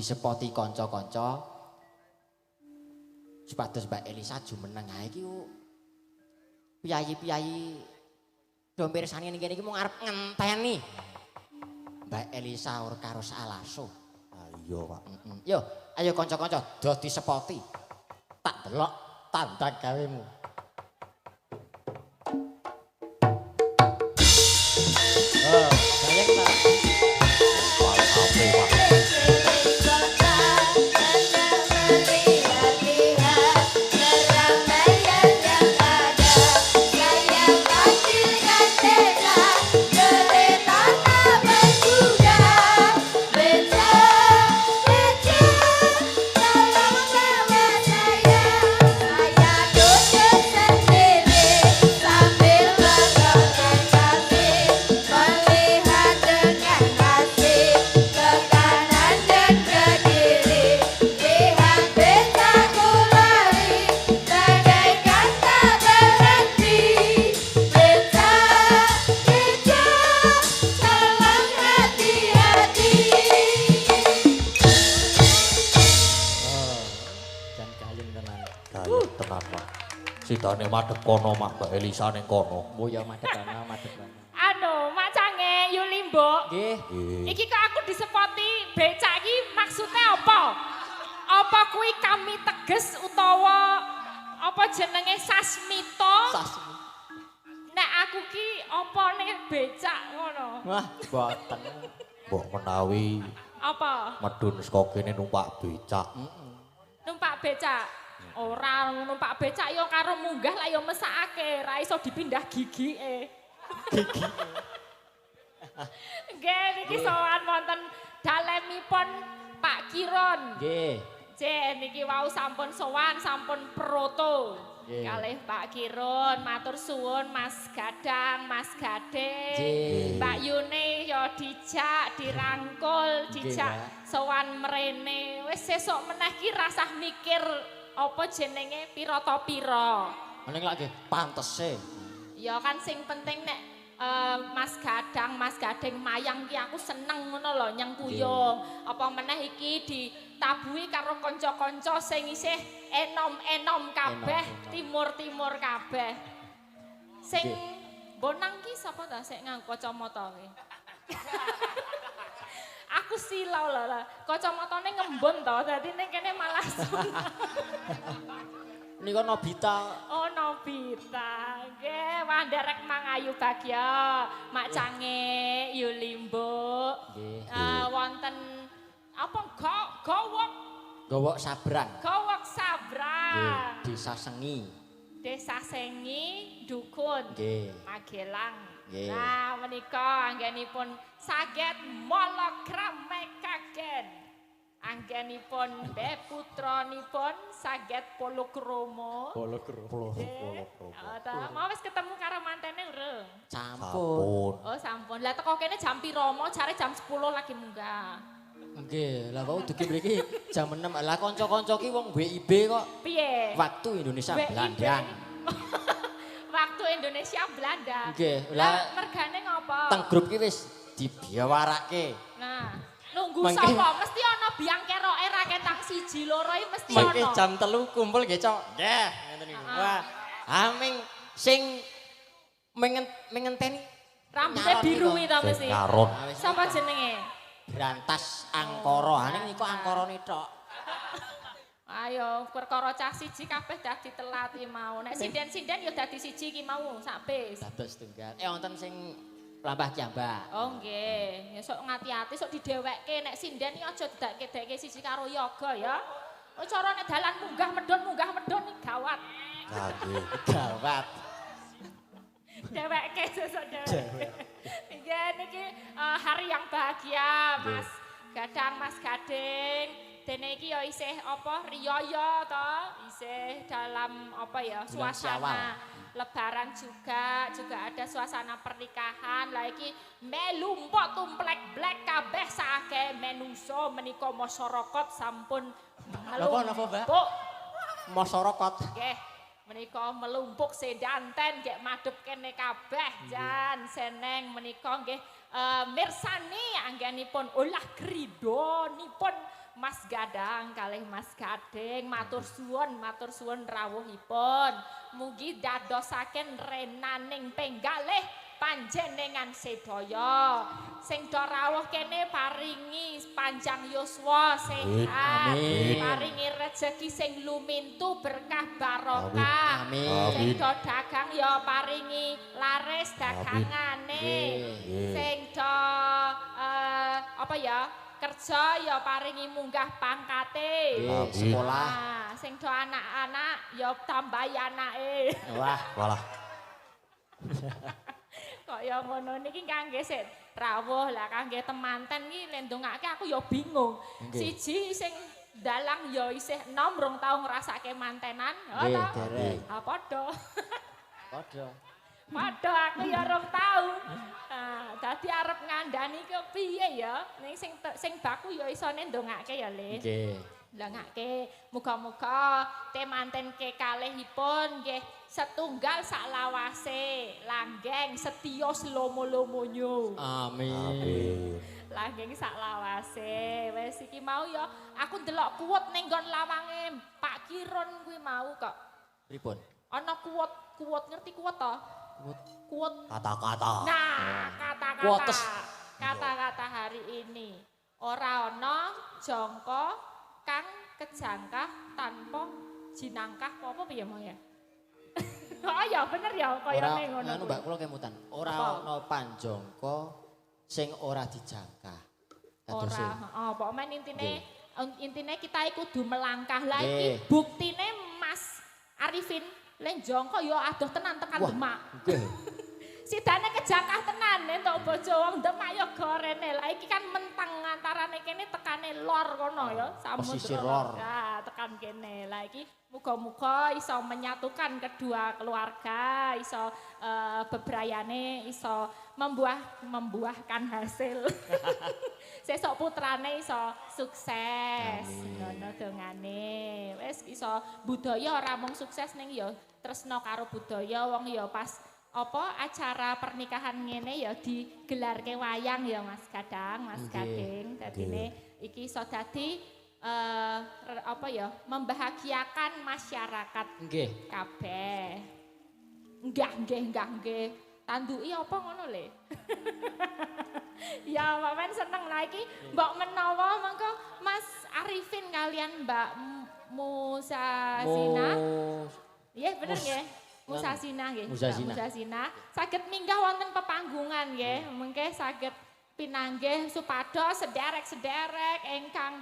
disepoti kanca-kanca supados Mbak Elisa jumeneng ae iki piyayi-piyayi do mirsani ning kene iki mung arep ngenteni Mbak Elisa ora karo Salaso. Ah iya, Pak. Yo, ayo kanca-kanca do disepoti. Tak delok tanda gawemu. Oh, bayang ta. Paling apik, Pak. Tenan, Pak. Sidane madhep kono, Mak, Mbak Elisa ning kono. Oh ya madhep ana, madhep ana. Anu, Mak Cange, Yuli Mbok. Nggih. Iki kok aku disepoti becak iki maksudnya apa? Apa kuwi kami teges utawa apa jenenge sasmito? Sasmi. Nek aku ki opone becak ngono. Wah, boten. Mbok menawi Apa? medun saka kene numpak becak. Numpak becak. Ora numpak becak yo karo munggah lah yo mesakake, ra iso dipindah gigike. Gigike. Nggih niki sowan wonten dalemipun Pak Kiron. Nggih. Cek niki wau sampun sowan, sampun proto. Nggih. Kalih Pak Kiron, matur suwun Mas Gadang, Mas Gade. Nggih. Mbak Yune yo dijak, dirangkul, Nggih, dijak Mbak. sowan mrene. Wis sesuk meneh ki rasah mikir apa jenenge pira ta pira. Ning lak nggih pantese. Ya kan sing penting nek Mas Gadang, Mas Gading mayang ki aku seneng ngono lho nyengkuyung. Apa meneh iki ditabuhi karo kanca-kanca sing isih enom-enom kabeh, Enom-enom. timur-timur kabeh. Sing Nggih. bonang ki sapa ta sik nganggo kacamata ki? Aku silau lho, kacamatane ngembun to, dadi ning kene malah Nika Nobita. Oh Nobita, nggih wanderek mangayu bagya, Mak Cange, Yulimbo. Nggih. Wonten apa gowok Gowok sabrang. gowok Nggih, sabrang. Desa Sengi. Desa Sengi, Dukun, Nggih. Magelang. Nggih. Nah menika anggenipun saged mologram mekaken. Anggenipun putranipun saged polokromo. Polokro. Mau wis ketemu karo mantene urung? Campur. Sampun. Oh sampun. Lah teko kene jam piro mo? Jare jam 10 lagi munggah. Nggih, lah kok dugi mriki jam 6. Lah kanca-kanca ki wong WIB kok. Piye? Waktu Indonesia WIB. Belandang. Waktu Indonesia Belanda. Nggih, Lah lah mergane ngopo? teng grup ki wis dibiawarake. Nah, nunggu Mangke- sapa? Mesti ana biang keroke ra ketang 1 2 iki mesti Mangke ana. jam 3 kumpul nggih, Cok. Nggih, ngoten niku. Wah, aming sing mengenteni Rambutnya nyaron biru niku. itu mesti. Nyaron. Sapa jenenge? Berantas angkara. Ning niku angkarane tok. Ayo, perkara cah siji kabeh dadi telat iki mau. Nek sinden-sinden ya dadi siji iki mau sak bis. Dados tunggal. Wonten sing lampah jambak. Oh nggih, ya sok ngati-ati sok didewekke nek sinden iki aja dekke siji karo yoga ya. Oh cara nek dalan munggah medhun iki gawat. Nah, nggih. Gawat. Dewekke sesuk dewekke. Nggih niki hari yang bahagia Mas Gadang, Mas Gading. Dene iki ya isih apa riyaya to, isih dalam apa ya Bulan suasana lebaran juga ada suasana pernikahan. Lah iki melu mpok tumplek blek kabeh saake menungso menika masyarakat sampun Napa, Mbak? melumpuk. Masyarakat. Nggih, menika melumpuk sedanten nggih madhep kene kabeh jan seneng menika nggih mirsani anggenipun olah gridonipun Mas Gadang kalih Mas Gading matur suwun rawuhipun. Mugi dadosaken renaning penggalih panjenengan sedaya. Sing do rawuh kene paringi panjang yuswa sehat. Amin. Paringi rejeki sing lumintu berkah barokah. Amin. Sing do dagang ya paringi laris dagangane. Sing do apa ya? Kerja ya paringi munggah pangkate. Sekolah. Nah, sing do anak-anak ya tambahi anake. Wah, Walah. Kaya ngono niki kangge sik rawuh lah kangge temanten iki lendongake aku ya bingung. Siji sing dalang ya isih enom rong tau ngrasake mantenan, nggih, ngono. derek. Ha padha. Padha. Padha aku ya rong tau. Nah, dadi arep ngandani ke piye ya? Ning sing baku ya isone ndongake ya, Le. Nggih. Ndongake muga-muga temanten kekalihipun nggih setunggal saklawase, langgeng setya slomo-lomonyo. Amin. Langgeng saklawase. Wis iki mau ya aku ndelok kuwet ning nggon lawange Pak Kirun kuwi mau kok. Pripun? Ana kuwet ngerti kuwet to? Kuwet. Kata-kata. Nah, kata-kata. Kuotes. Kata-kata hari ini. Ora ana jangka kang kejangkah tanpa jinangkah apa piye mau ya? Oh ya bener ya kaya Ora ning ngono. anu Mbak kula kemutan. Ora Apa? ana panjangka sing ora dijangka. Kadose. Ora, heeh, pokoke intine kita iku kudu melangkah. Lah Nggih. iki buktine Mas Arifin le jangka ya adoh tenan tekan Wah. Demak. Nggih. Sidane kejangkah tenan entuk bojo wong Demak ya gorene. Lah iki kan menteng antarane kene tekane lor kono ya, Pesisir samudra. lor. Nah, tekan kene. Lah iki muga-muga iso menyatukan kedua keluarga, iso bebrayane iso membuahkan hasil. Sesuk putrane iso sukses. Ngono dongane. Wis iso budaya ora mung sukses ning ya tresno karo budaya wong ya pas apa acara pernikahan ngene ya digelarke wayang ya Mas Gadang, Mas Nggih, Gading. Dadine iki iso dadi apa ya membahagiakan masyarakat Nggih. kabeh. Nggih. Tanduki apa ngono le? Ya Mamen seneng lah iki mbok menawa mengko Mas Arifin kalian Mbak Musasina. Iya bener nggih. Musasina nggih. Musasina. Mbak Musasina saged minggah wonten pepanggungan nggih. Mengke saged pinanggih supados sederek-sederek ingkang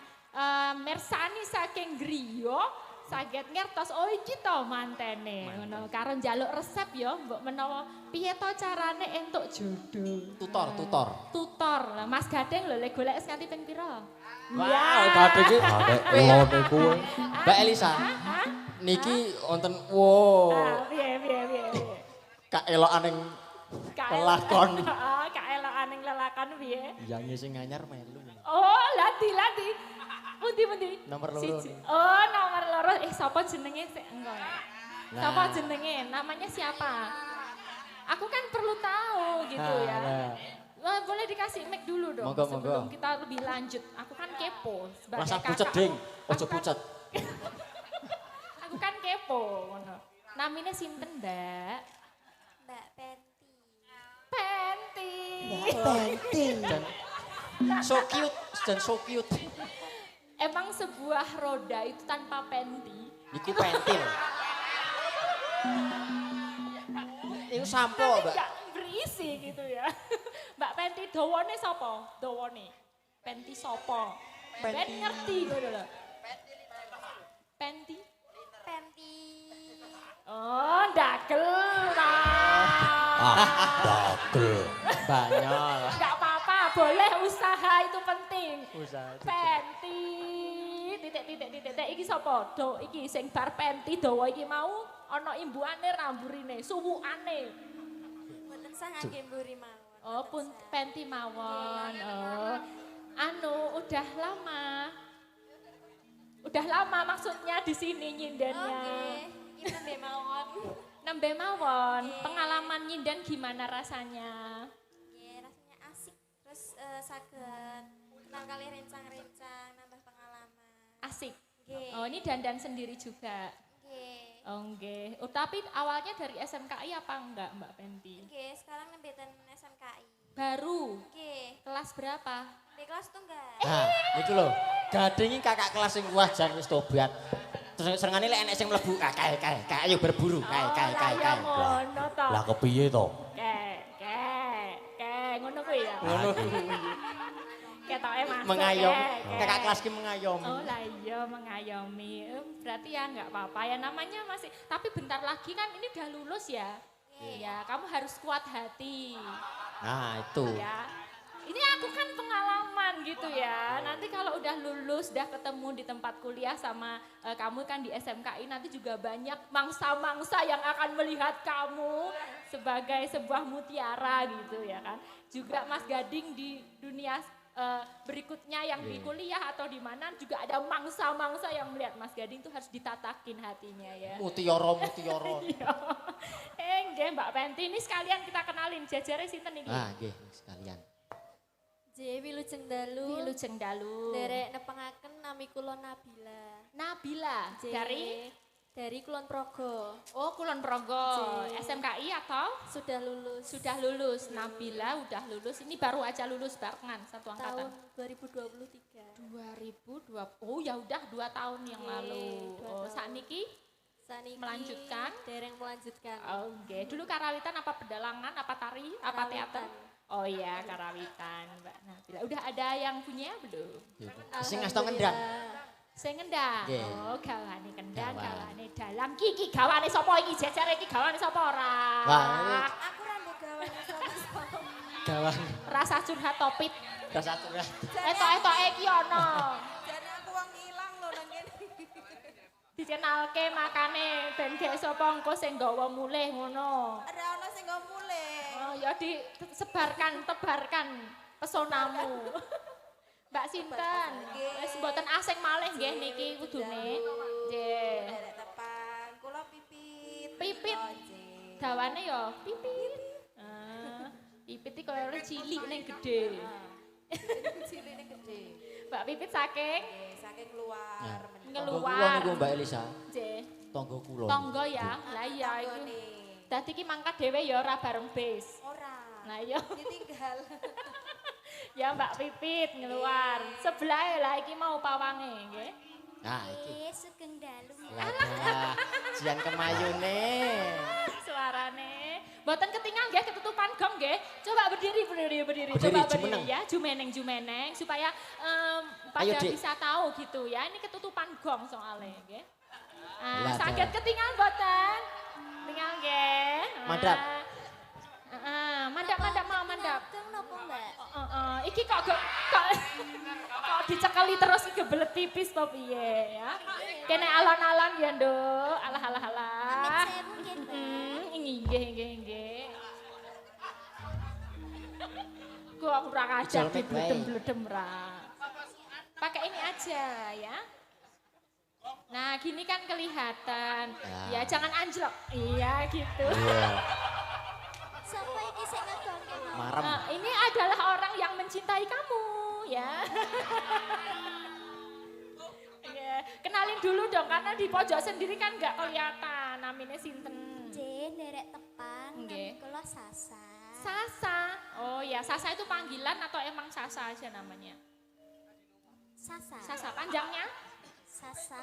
mirsani saking griya saged ngertos oh iki to mantene ngono karo njaluk resep ya mbok menawa piye to carane entuk jodoh. Tutor. Lah Mas Gading lho le golek wis nganti ping pira? Wah, kadhe iki Adek elone kuwe. Mbak Elisa. Niki wonten wow. Piye. Kaelokaning lelakon. Heeh, kaelokaning lelakon piye? Yange sing anyar melu. Oh, lati. Pundi. Nomor loro. Siji. Oh, nomor loro. Sapa jenenge sik engko. Sapa jenenge? Namanya siapa? Aku kan perlu tahu gitu ya. Wah, boleh dikasih mic dulu dong Monggo, sebelum monggo. kita lebih lanjut. Aku kan kepo sebagai Rasa kakak. pucet ding, Aku ojo kan- pucet. Aku kan kepo ngono. Namine sinten, Mbak? Mbak Penti. Penti. Dan so cute. Emang sebuah roda itu tanpa penti? Iku pentil. Iku sampo, Tapi Mbak. nggak berisi gitu ya. Mbak Penti dawane sapa? Dawane. Penti sapa? Ben ngerti ngono lho. Penti. Penti. Oh, ndagel. Dagel. Banyol. Enggak apa-apa, boleh usaha itu penting. Usaha. Penti. Titik. Iki sapa? Iki sing bar penti dawa iki mau ana imbuane ramburine, suwukane. Mboten sah ngangge mburi mawon. Oh, pun penti mawon. Oh. Anu, udah lama. Udah lama maksudnya di sini nyindennya. Oke, itu nembe mawon. Nembe mawon. Oke. Pengalaman nyinden gimana rasanya? Nggih, rasanya asik. Terus saged kenal kali rencang-rencang, nambah pengalaman. Asik. Nggih. Oh, ini dandan sendiri juga. Nggih. Oh, nggih. Oh, tapi awalnya dari SMKI apa enggak, Mbak Penti? Nggih, sekarang nembetan SMKI. Baru. Nggih. Kelas berapa? Di kelas tunggal. Nah, itu loh. Gading iki kakak kelas sing wajan wis tobat. Terus serengane lek enek sing mlebu kae ayo berburu kae. Ya ngono to. Lah kepiye to? Ngono kuwi ya. Ngono Ketoke masuk. mengayom. Kek. Kakak kelas ki mengayomi. Oh lah iya mengayomi. Berarti ya nggak apa-apa ya namanya masih. Tapi bentar lagi kan ini udah lulus ya. Iya, kamu harus kuat hati. Nah, itu. Ya. Ini aku kan pengalaman gitu ya. Nanti kalau udah lulus, udah ketemu di tempat kuliah sama kamu kan di SMKI nanti juga banyak mangsa-mangsa yang akan melihat kamu sebagai sebuah mutiara gitu ya kan. Juga Mas Gading di dunia berikutnya yang di kuliah atau di mana juga ada mangsa-mangsa yang melihat Mas Gading tuh harus ditatakin hatinya ya. Mutiara. Iya. Nggih Mbak Penti ini sekalian kita kenalin jajare sinten iki? Ah, nggih sekalian. J Wilujeng Dalu. Wilujeng Dalu. Derek nepengaken nami kula Nabila. Nabila J. dari Kulon Progo. Oh, Kulon Progo. J. SMKI atau Sudah lulus. sudah lulus? Nabila udah lulus. Ini baru aja lulus barengan satu angkatan. tahun 2023. 2020. Oh, ya udah 2 tahun yang Oke, lalu. 2 Oh, tahun. sakniki Saniki Melanjutkan? Dereng melanjutkan. oke. Dulu karawitan apa pedalangan, apa tari, apa teater? Karawitan. Oh iya, karawitan, Mbak Nabila. Udah ada yang punya belum? Sing ngasto ngendang. Sing ngendang. Nggih. Oh, gawane kendang, Gawan. gawane dalang. Ki gawane sapa iki? Jejare iki gawane sapa ora? Wah, ini Aku rambut gawan sama-sama. gawang Rasa curhat topik. rasa curah. Etok-etoke iki ana. Jane aku wong ilang lho nang kene. Dicenalke makane ben gek sapa engko sing nggawa mulih ngono. Ora ana sing nggo mulih. Oh ya disebarkan, tebarkan pesonamu. Mbak Sinten, wis mboten asing malih nggih niki kudune. Nggih. Derek tepan. Kula pipit. Pipit. Oh, nggih. Dawane ya pipit. Pipit iki koyo cilik ning gedhe. Ciline gede. Mbak Pipit saking Nggih, saking luar. Tonggo ngeluar. kula niku Mbak Elisa. Nggih. Tonggo kula. Tonggo ya. Lah iya iki. Tanggone. Dadi iki mangkat dhewe ya ora bareng bis. Ora. Nah iya. Ditinggal. Ya Mbak Pipit ngeluar. Sebelahe lah iki mau pawange nggih. Nah, iki. Sugeng Dalu. Lah, jian kemayune. Suarane. Mboten ketinggal nggih ketutupan gong nggih. Coba berdiri. Berdiri, Coba jumeneng. berdiri ya, jumeneng supaya Ayo, pada Dik. bisa tahu gitu ya. Ini ketutupan gong soalnya nggih. Lah, Sakit ketinggal mboten? Tinggal nggih. Mandap. Mandap mau mandap. Kang nopo Mbak? Iki kok dicekeli terus iki gebelet tipis kok piye ya. Kene alon-alon ya, Nduk. Alah. Amit sewu nggih, Mbak. Nggih. Gua kurang ajar Jolmek bae. dibledem-bledem ra. Pakai ini aja ya. Nah, gini kan kelihatan. Ya, jangan anjlok. Iya, gitu. Iya, Sapa iki sing ngedongke mau? marem. Nah, ini adalah orang yang mencintai kamu, ya. Ya, kenalin dulu dong, karena di pojok sendiri kan nggak kelihatan. Namanya sinten? J Derek Tepang. Nggih. Nami kula Sasa. Sasa. Oh ya, Sasa itu panggilan atau emang Sasa aja namanya? Sasa. Sasa panjangnya? Sasa.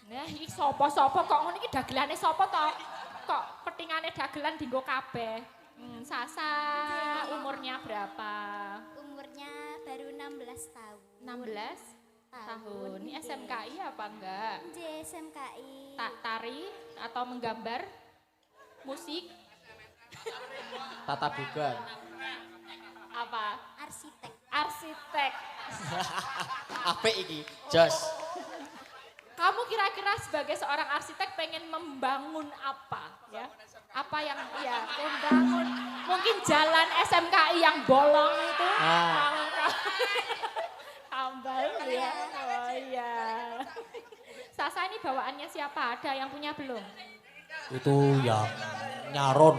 Nah, iki sopo-sopo kok ngono iki dagelane sopo to? Kok petingane dagelan dienggo kabeh? Sasa umurnya berapa? Umurnya baru 16 tahun. 16 tahun. Ini SMKI apa enggak? J SMKI. Tari atau menggambar? Musik? Tata boga. Apa? Arsitek. Arsitek. Apik iki, jos. Kamu kira-kira sebagai seorang arsitek pengen membangun apa ya? Apa yang ya membangun mungkin jalan SMKI yang bolong itu? Tambal ya. Oh iya. Sasa ini bawaannya siapa? Ada yang punya belum? Itu yang nyaron,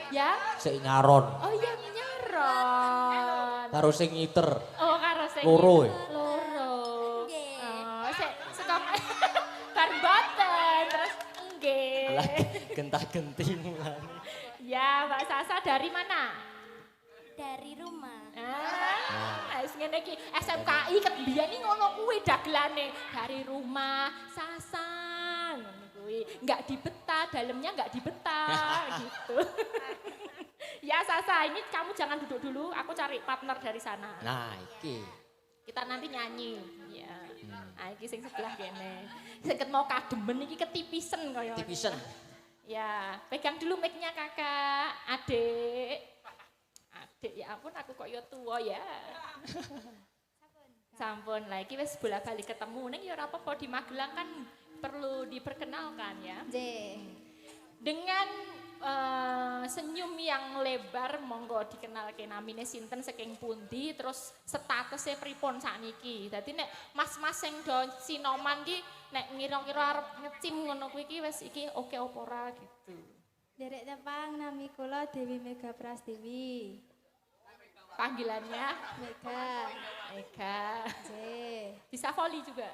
Ya? sik nyaron. Oh iya nyaron. Karo sing ngiter. Oh karo sing Loro ya? Loro. Nggih. Oh, sik Saka bar mboten terus nggih. Lah gentah-genti mulane. Ya, Mbak Sasa dari mana? Dari rumah. Wis ngene iki SMKI ket biyen iki ngono kuwi dagelane. Dari rumah Sasa ngono kuwi. Enggak dibeta, dalamnya enggak dibeta gitu. Ya Sasa, ini kamu jangan duduk dulu, aku cari partner dari sana. Nah, iki. Kita nanti nyanyi. Ya. Nah, iki sing sebelah kene. Sing ket mau kademen iki ketipisen kaya. Tipisen. Ya, pegang dulu mic-nya Kakak, Adik. Adik, ya ampun aku kok ya tua ya. Sampun, lah iki wis bolak-balik ketemu ning ya ora apa-apa di Magelang kan perlu diperkenalkan ya. Dengan senyum yang lebar monggo dikenalke namine sinten saking pundi terus statusnya pripun sakniki. Dadi nek mas-mas sing do sinoman ki nek ngira-kira arep ngecim ngono kuwi iki wis iki oke apa ora gitu. Derek tepang nami kula Dewi Mega Prastiwi. Panggilannya Mega. Eka. J. Bisa volley juga.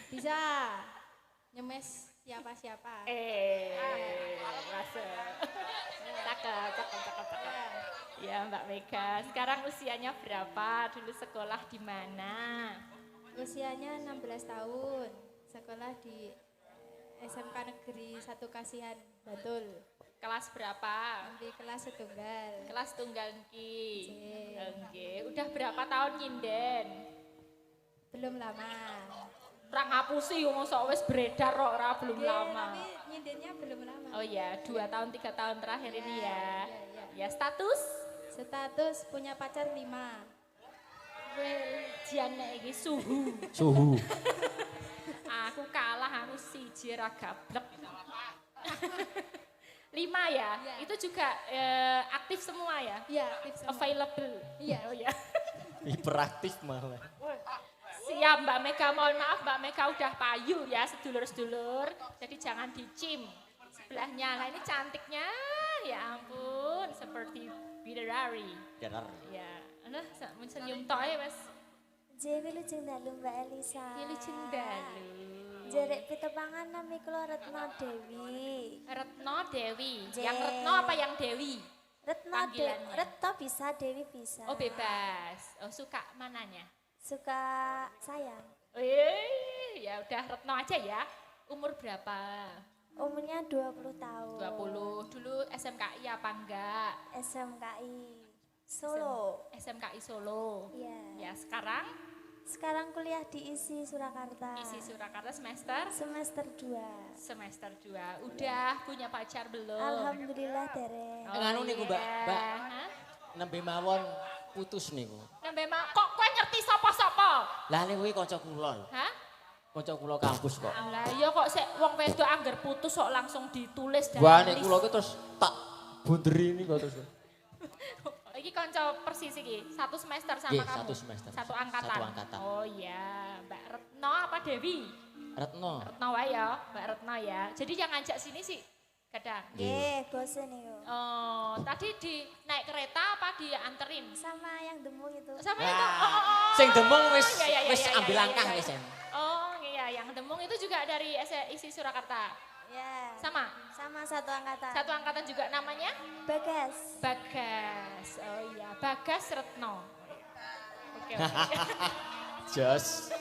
Bisa. Nyemes siapa-siapa. Masuk. Cakep. Ya Mbak Mega, sekarang usianya berapa? Dulu sekolah di mana? Usianya 16 tahun. Sekolah di SMK Negeri 1 Kasihan, Bantul. Kelas berapa? Di kelas setunggal. Kelas tunggal niki. Oke. Oke, udah berapa tahun nyinden? Belum lama. Ora ngapusi mosok wis beredar kok ora belum lama. Tapi nyindennya belum lama. Oh iya, 2 tahun 3 tahun terakhir ini ya. Ya. Ya status? Status punya pacar 5. Well, jane iki suhu. Suhu. Aku kalah anu siji ra gablek. 5 ya? Itu juga aktif semua ya? Iya, aktif semua. Available. Iya. Oh ya. Hiperaktif malah. Siap Mbak Mega, mohon maaf Mbak Mega udah payu ya sedulur-sedulur. Jadi jangan dicim sebelahnya. Nah ini cantiknya, ya ampun, seperti bidadari. Bener. Ya, nah senyum toy wes. J wilujeng dalu Mbak Elisa. Pilih cendalu. Jerek pitepangan nami kula Retno Dewi. Retno Dewi. J. Yang Retno apa yang Dewi? Panggilannya. Retno bisa, Dewi bisa. Oh bebas. Oh suka mananya? Suka sayang. Ya udah Retno aja ya. Umur berapa? Umurnya 20 tahun. 20. Dulu SMKI apa enggak? SMKI Solo. SMKI Solo. Iya. Ya sekarang Sekarang kuliah di ISI Surakarta. isi Surakarta semester Semester 2. semester 2. Udah punya pacar belum? Alhamdulillah dereng. Nganu niku, Mbak. Mbak. Hah? Nembe mawon putus niku. Nembe kok kowe ngerti sapa-sapa? Lah niku kuwi kanca kula. Hah? Kanca kula kampus kok. Lah iya kok sik wong wedok angger putus kok langsung ditulis dan Wah nek kula ki terus tak bunderi niku terus. Iki kanca persis iki, satu semester sama Nggih, kamu. satu semester. Satu angkatan. Satu angkatan. Oh iya, Mbak Retno apa Dewi? Retno. Retno wae ya, Mbak Retno ya. Jadi yang ngajak sini sih kadang. Nggih, bosen niku. Oh, tadi di naik kereta apa dianterin? Sama yang demu itu. Sama Wah, itu. sing demung wis Iya, iya, iya, wis iya, ambil iya, langkah iya. wis. Oh iya, yang demung itu juga dari isi Surakarta. Ya. Sama? Sama satu angkatan. Satu angkatan juga namanya? Bagas. Bagas. Oh iya, Bagas Retno. Oke, oke. Jos.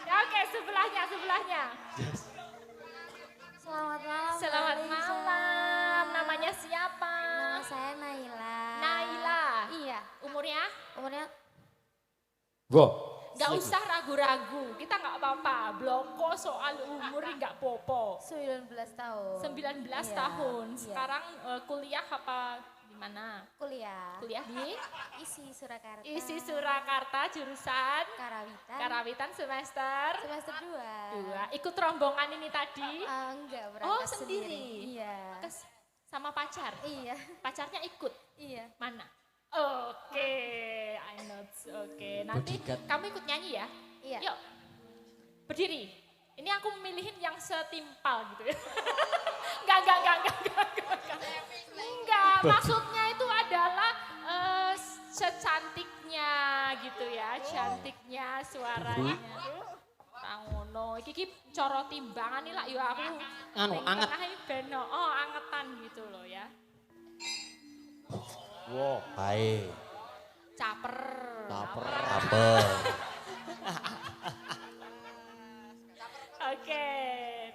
Ya, oke, sebelahnya. Selamat malam. Selamat Mbak Lisa. malam. Namanya siapa? Nama saya Naila. Naila. Iya. Umurnya? Wah. Gak usah ragu-ragu. Kita gak apa-apa. Bloko soal umur gak popo. 19 tahun. 19 Iya, tahun. iya. Sekarang kuliah apa di mana? Kuliah. Kuliah di ISI Surakarta. ISI Surakarta jurusan Karawitan. Karawitan semester Semester 2. 2. Ikut rombongan ini tadi. Enggak, berangkat Oh, sendiri. Iya. Kes- sama pacar. Iya. Pacarnya ikut. Iya. Mana? Oke, I know. Oke, nanti Bodyguard. kamu ikut nyanyi ya? Iya. Yuk, berdiri. Ini aku memilihin yang setimpal gitu ya. Enggak, maksudnya itu adalah secantiknya gitu ya, cantiknya suaranya. Tangun iki cara timbangan lak yo aku. Anu, anget. Ben angetan gitu loh ya. Wah, bae. Caper. Apa? Oke,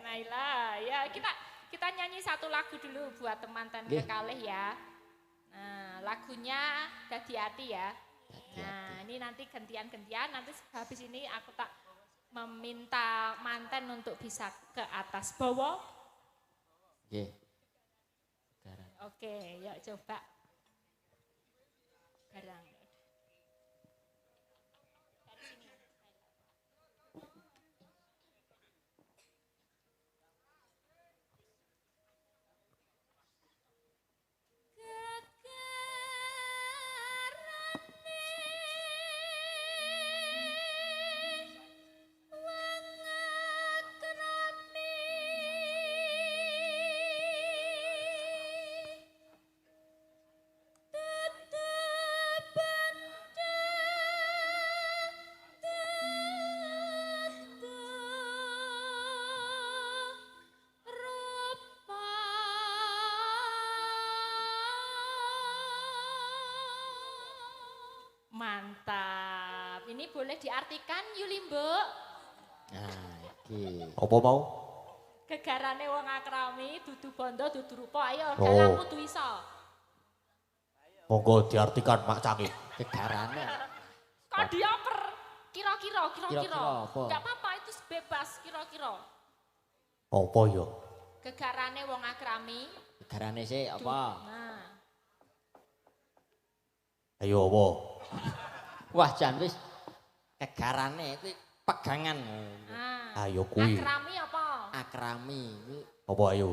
Naila, ya kita nyanyi satu lagu dulu buat teman-teman kekalih ya. Nah, lagunya Dadi Hati ya. Nah, ini nanti gantian-gantian, nanti habis ini aku tak meminta manten untuk bisa ke atas bawah. Nggih. Oke, yuk coba. Garang. Mantap. Ini boleh diartikan Yuli Mbok. Nah, iki. Apa mau? Gegarane wong akrami dudu bondo dudu rupa. Ayo Oh. dalam kudu iso. Monggo diartikan Mak Canggih. Gegarane. Kok dioper? Kira-kira. Kira-kira apa? Enggak apa-apa itu bebas kira-kira. Apa ya? Gegarane wong akrami. Gegarane sih apa? Nah. Ayo apa? Wah, jan wis gegarane kuwi pegangan. Nah. Ayo kuwi. Akrami apa? Akrami kuwi Apa ayo?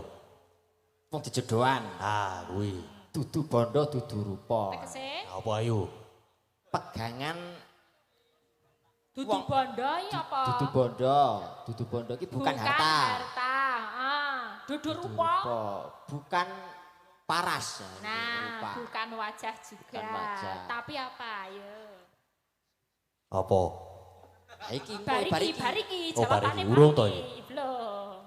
wong dijodohan. Ah, kuwi. Dudu bondo dudu rupa. Tegese Apa ayo? Pegangan dudu Wong- bondo iki apa? dudu bondo. Dudu bondo iki bukan harta. Dudu Dudu rupa. Bukan paras. Nah, rupa. bukan wajah juga. Bukan wajah. Tapi apa ayo? Apa? Nah, iki engko Bariki, Oh, jawabannya bariki. Urung toh, ya? Belum.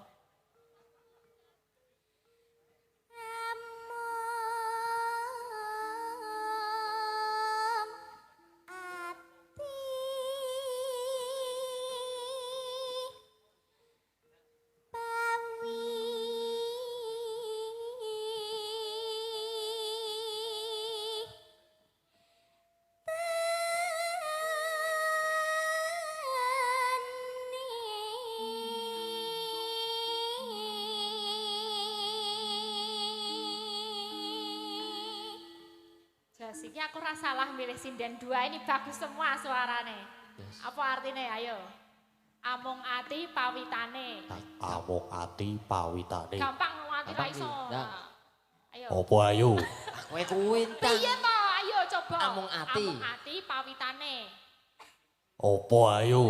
Iki aku ora salah milih sinden dua ini bagus semua suarane. Apa artinya ayo? Amung ati pawitane. Amung ati pawitane. Gampang ngomong ra iso. Nah. Ayo. Apa ayo? Kowe kuwi entang. Piye to? Ayo coba. Amung ati. Amung ati pawitane. Apa ayo?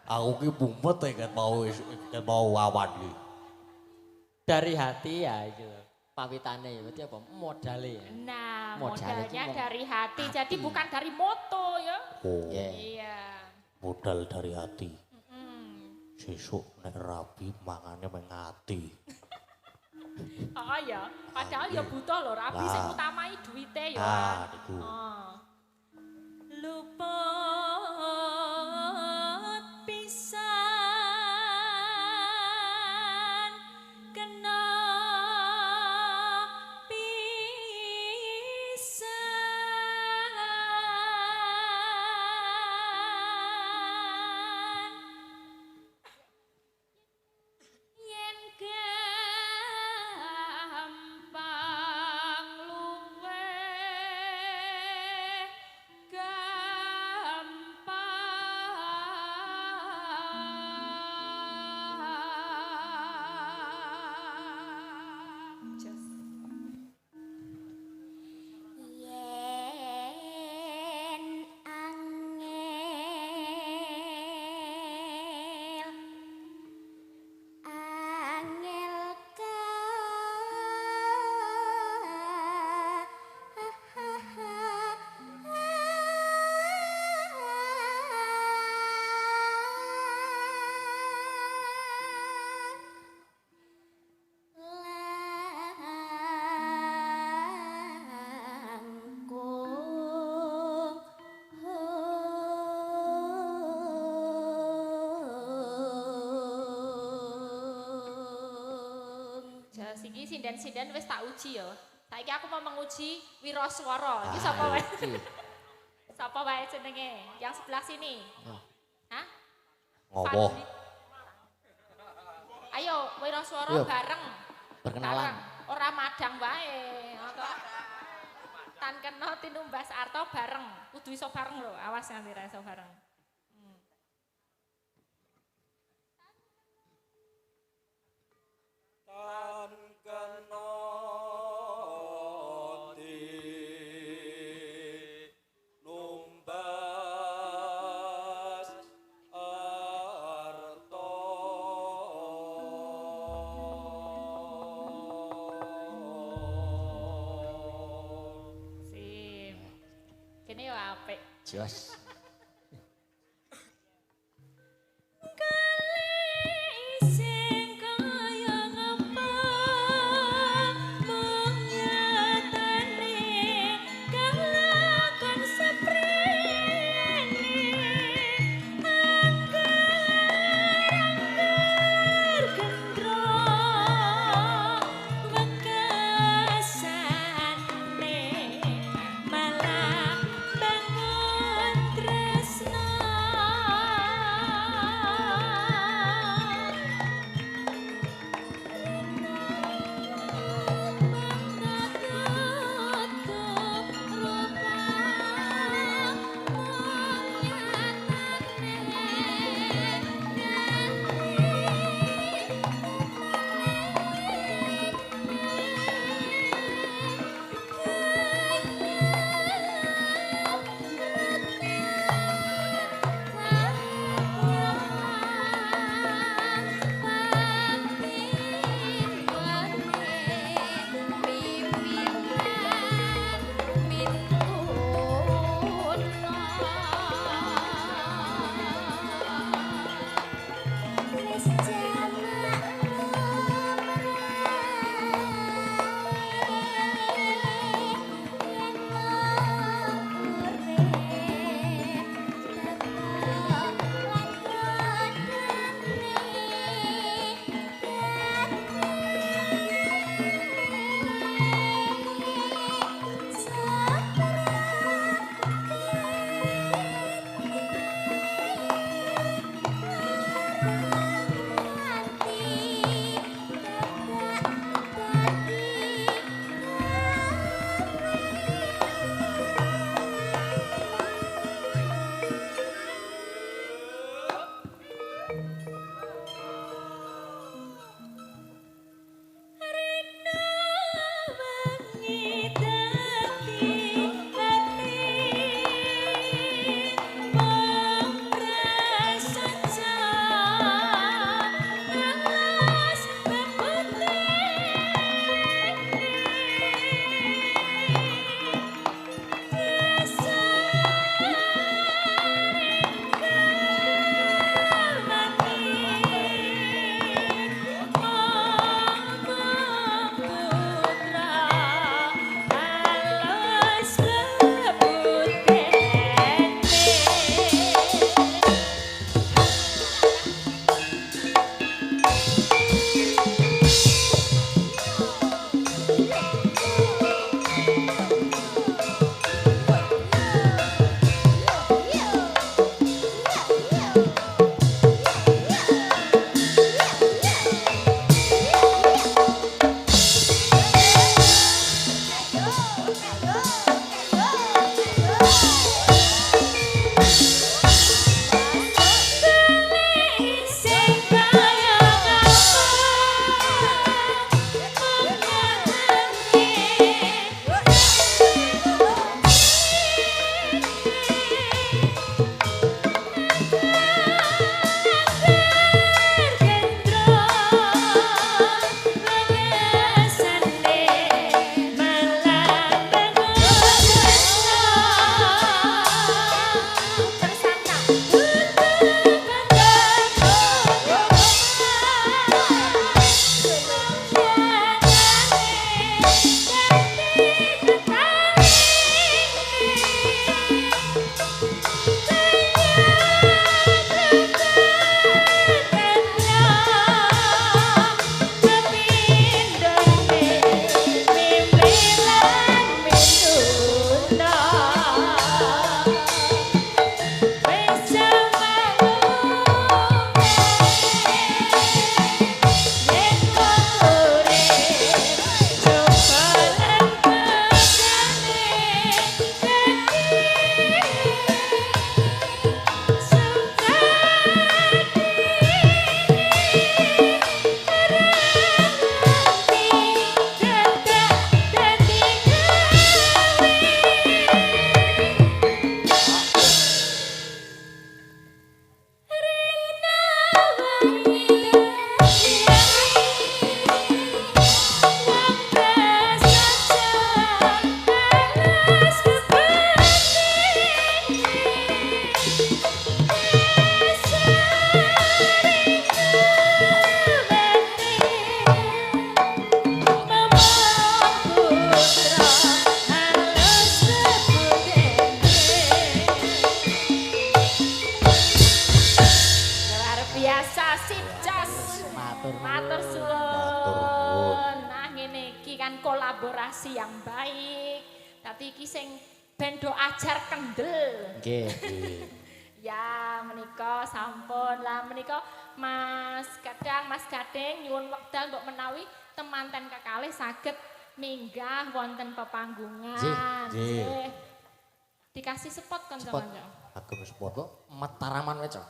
Aku ki bumpet kan mau wawan ki. Dari hati ya itu. Pawitane berarti apa? Modale ya. Nah, Modalnya modalnya itu dari hati. hati. Jadi bukan dari moto ya. Oh, Nggih. Iya. modal dari hati. Mm. Sesuk nek rabi mangane mengati. Oh ya, padahal ya butuh lho, rabi sing Lah. utamai duite ya. Ah, niku. Oh. Luput pisan kena pisan yen gampang luweh gampang iki sinden-sinden wis tak uji ya. Saiki aku mau menguji wiraswara. Iki sapa wae? Sapa wae jenenge? Yang sebelah sini. Hah? Ngopo? Fadli. Ayo wiraswara Yo. bareng. Perkenalan. Bareng. Ora madang wae. Tan kena tinumbas arta bareng. Kudu iso bareng lho, awas nganti ra iso bareng. Tan kena numbas arta. Sim. Kene yo apik. Jos. Sidas. Matur nuwun. Matur Matur suwun. Nah ngene iki kan kolaborasi yang baik. Dadi iki sing bendo ajar kendel. Nggih. Ya menika sampun lah menika Mas Gadang, Mas Gading nyuwun wekdal mbok menawi temanten kekalih saged minggah wonten pepanggungan. Nggih. Dikasih spot kanca-kanca. Agem spot kok. Mataraman wae, Cok.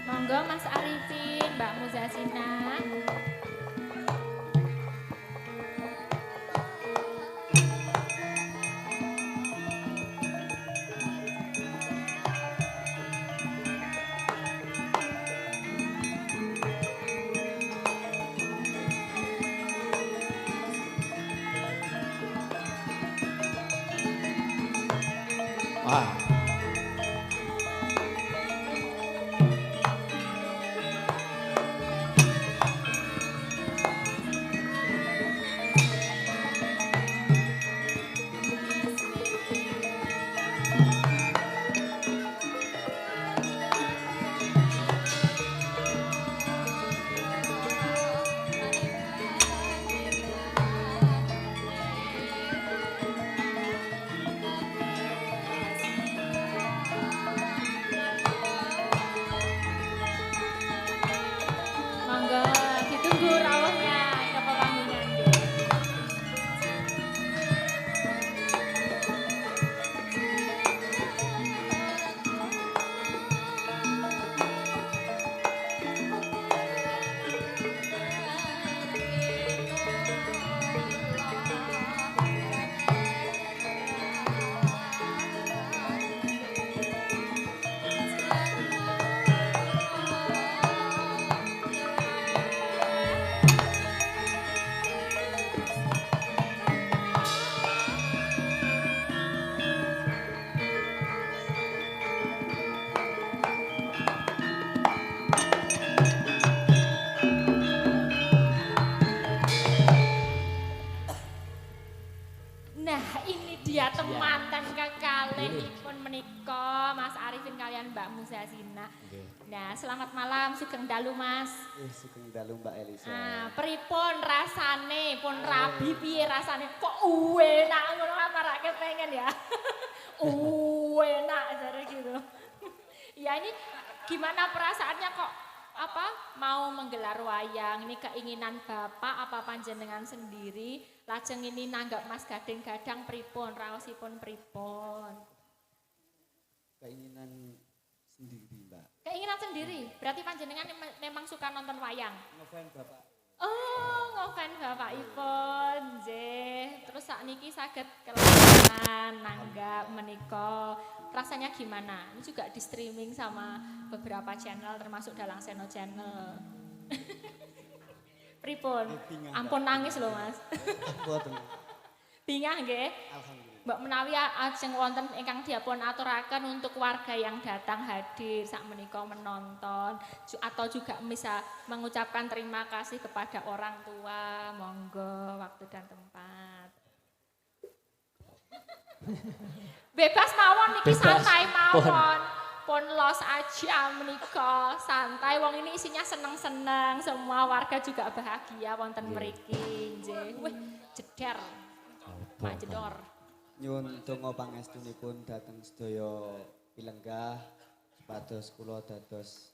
Monggo Mas Arifin, Mbak Muzasina. Wah. Monggo ditunggu rawuhnya ke pepanggungan. Nah, ini dia temanten kekalihipun menika Mas Arifin kalian Mbak Muzazina. Nah, selamat malam, sugeng dalu Mas. Sugeng dalu Mbak Elisa. Nah, pripun rasane, pun rabi piye rasane? Kok enak ngono marake pengen ya. Enak jare gitu. Ya ini gimana perasaannya kok mau menggelar wayang? Ini keinginan Bapak apa panjenengan sendiri? Lajeng ini nanggap Mas Gading Gadang pripun, raosipun pripun? Keinginan sendiri, Mbak. Keinginan sendiri. Berarti panjenengan memang suka nonton wayang. Ngefans Bapak. Oh, ngofen bapakipun, nggih. Terus sakniki saged kelasan nanggap menika. Rasanya gimana? Ini juga di streaming sama beberapa channel termasuk Dalang Seno Channel. Pripun? Ampun nangis loh, Mas. Mboten. Bingah nggih? Alhamdulillah. Mbak menawi ajeng wonten ingkang dipun aturaken untuk warga yang datang hadir sak menika menonton atau juga bisa mengucapkan terima kasih kepada orang tua, monggo waktu dan tempat. Bebas mawon niki, santai mawon. Pun los aja menika, santai wong ini isinya seneng-seneng, semua warga juga bahagia wonten mriki nggih. Wih, jeder. Mak jedor. Nyuwun donga pangestunipun dhateng sedaya pilenggah supados kula dados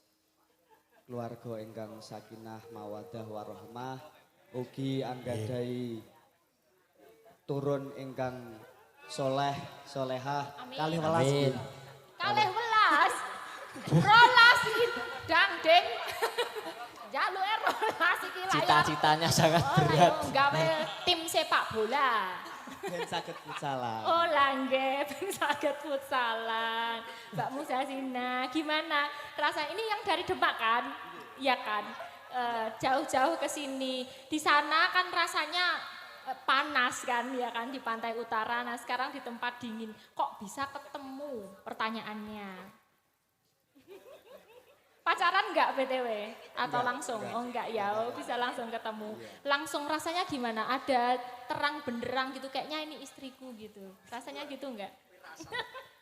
keluarga ingkang sakinah mawaddah warahmah, ugi anggadhahi turun ingkang soleh solehah kalih welas. Amin. Kalih welas. Rolas iki dangding. Jaluke rolas iki layar. Cita-citanya sangat berat. Gawe tim sepak bola. Ben saged futsalan. Oh langge, ben saged futsalan. Mbak Muzazina, gimana rasanya? Ini yang dari Demak kan? Iya kan? Jauh-jauh ke sini. Di sana kan rasanya panas kan, ya kan, di pantai utara. Nah sekarang di tempat dingin. Kok bisa ketemu? Pertanyaannya. Pacaran enggak BTW? Atau Enggak, langsung? enggak. Oh enggak ya, oh, bisa langsung ketemu. Iya. Langsung rasanya gimana? Ada terang benderang gitu, kayaknya ini istriku gitu. Rasanya gitu enggak?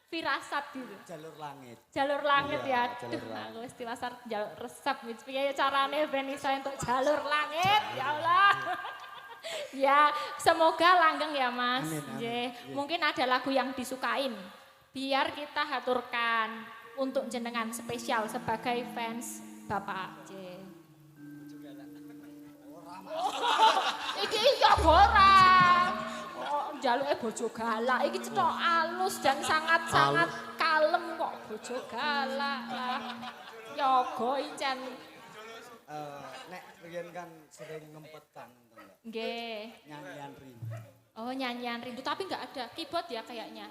Firasat gitu. Jalur langit. Jalur langit Iya, ya. jalur Duh, langit. aku wis tilasar jalur resep wis piye carane ben iso entuk jalur langit. Ya Allah. Ya, semoga langgeng ya Mas. Amin, amin. Nggih. Iya. Mungkin ada lagu yang disukain. Biar kita haturkan untuk jenengan spesial sebagai fans Bapak J. Iki iya borang. Oh, jaluke bojo galak. Iki cetok alus dan sangat-sangat kalem kok bojo galak lah. Yoga incen. Nek riyen kan sering ngempet kangen to, Mbak. Nggih. Nyanyian rindu. Oh, nyanyian rindu tapi nggak ada keyboard ya kayaknya.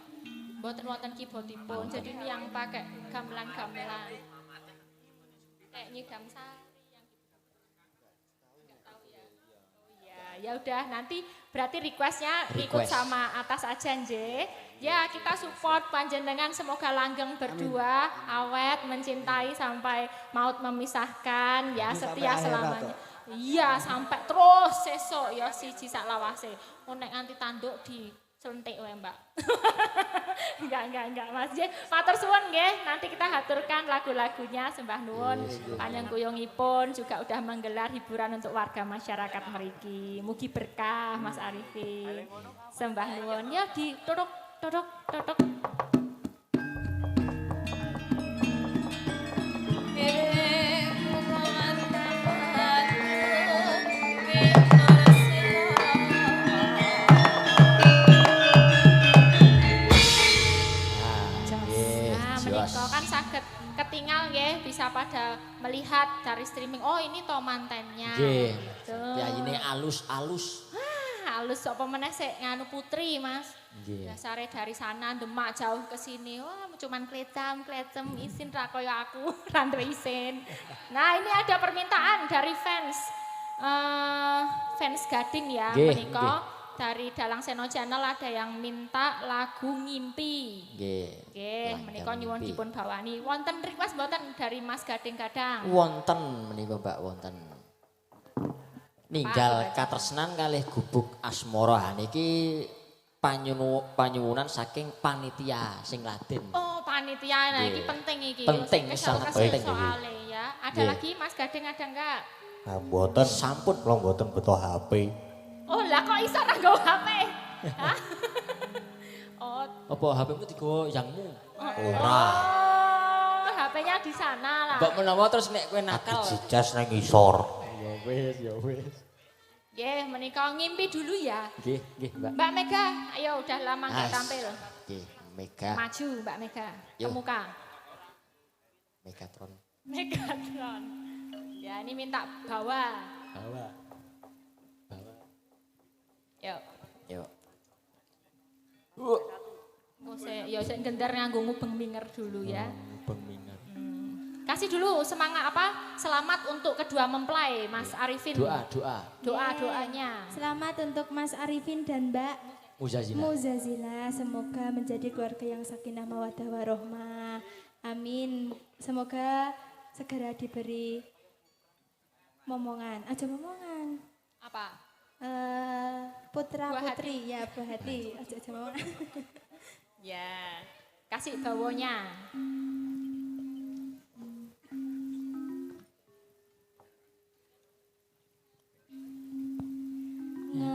Mboten wonten keyboardipun. Jadi ini yang pakai gamelan-gamelan. Kayak nyidam sari yang nggak tahu ya. Oh iya, ya udah nanti berarti requestnya ikut Request. sama atas aja nje. Ya kita support panjenengan semoga langgeng berdua awet mencintai sampai maut memisahkan ya Sampai setia akhirat, selamanya. toh? Iya sampai terus sesok ya siji sak lawase. Oh nek nganti tanduk di selentik wae Mbak. enggak Mas. Nggih, matur suwun nggih. Nanti kita haturkan lagu-lagunya sembah nuwun panjang kuyungipun juga udah menggelar hiburan untuk warga masyarakat mriki. Mugi berkah Mas Arifin. Sembah nuwun ya di totok. Nah, menika kan saged ketinggal nggih bisa pada melihat dari streaming. Oh, ini to mantennya. Nggih. Tuh. Yayine alus-alus. Halus apa meneh sik nganu putri, Mas. Nggih. Dasare dari sana Demak jauh ke sini. Wah, cuman klecam isin ra kaya aku, ra duwe isin. Nah, ini ada permintaan dari fans Gading ya Nggih, menika. Dari Dalang Seno Channel ada yang minta lagu Ngimpi. Nggih. Nggih, Langgang menika nyuwun Ngimpi. dipun bawani. Wonten request mboten dari Mas Gading Gadang? Wonten menika Mbak wonten. Ninggal katresnan kalih gubuk asmara. Ha niki panyuwunan saking panitia sing Laden. Oh, panitia. Nah, Nggih. iki penting iki. Penting, Kesel- sangat kesel penting iki. soalnya ya. Ada Nggih. lagi Mas Gading ada enggak? Nah, mboten Sampun. kula mboten beto HP. Oh, lah kok iso ra nggawa HP? Hah? Oh, Apa HP-mu digawa yangmu? Ora. oh, HP-nya di sana lah. Mbak menawa terus nek kowe Aku nakal. jijas nang isor. Ya wis, ya wis. Nggih, menika ngimpi dulu ya. Nggih, nggih Mbak. Mbak Mega, ayo udah lama nggak As. tampil. Nggih, Mega. Maju Mbak Mega, ke Yo. muka. Megatron. Megatron. Ya, ini minta bawa. Bawa. Bawa. Yuk. Yuk. Oh, ya saya gendar nganggo mubeng minger dulu ya. Pengingat. Kasih dulu semangat apa? Selamat untuk kedua mempelai, Mas Arifin. Doa. Doa-doanya. Selamat untuk Mas Arifin dan Mbak Muzazila. Muzazila. Semoga menjadi keluarga yang sakinah mawaddah warohmah. Amin. Semoga segera diberi momongan. Aja momongan. Apa? Putra Buah putri ya buah hati. Aja momongan. Ya. Kasih bawonya.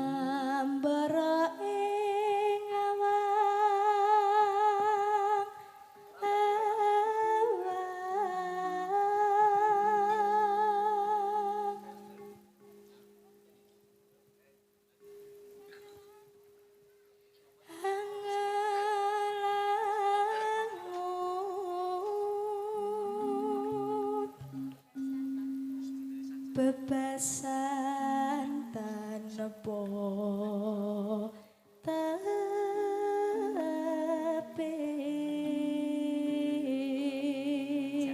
Ngambara ing awang awang Angelangut bebasan tanpa tepi.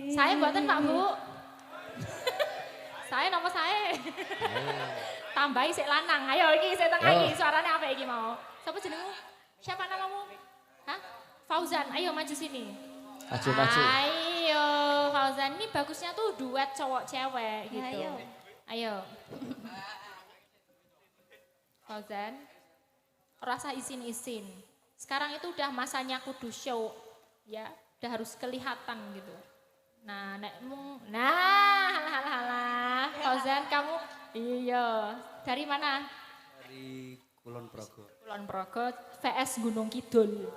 Saya buatan Pak Bu. Saya nomor saya. Tambahi sik lanang. Ayo iki sik tengah iki suaranya apa iki mau? Siapa jenengmu? Siapa namamu? Hah? Fauzan. Ayo maju sini. Maju. Ayo Fauzan. Ini bagusnya tuh duet cowok cewek Ya, gitu. ayo. Ayo. Fauzan. Rasa isin-isin. Sekarang itu udah masanya kudu show. Ya, udah harus kelihatan gitu. Nah, halah. Fauzan kamu iya, dari mana? Dari Kulon Progo. Kulon Progo VS Gunung Kidul.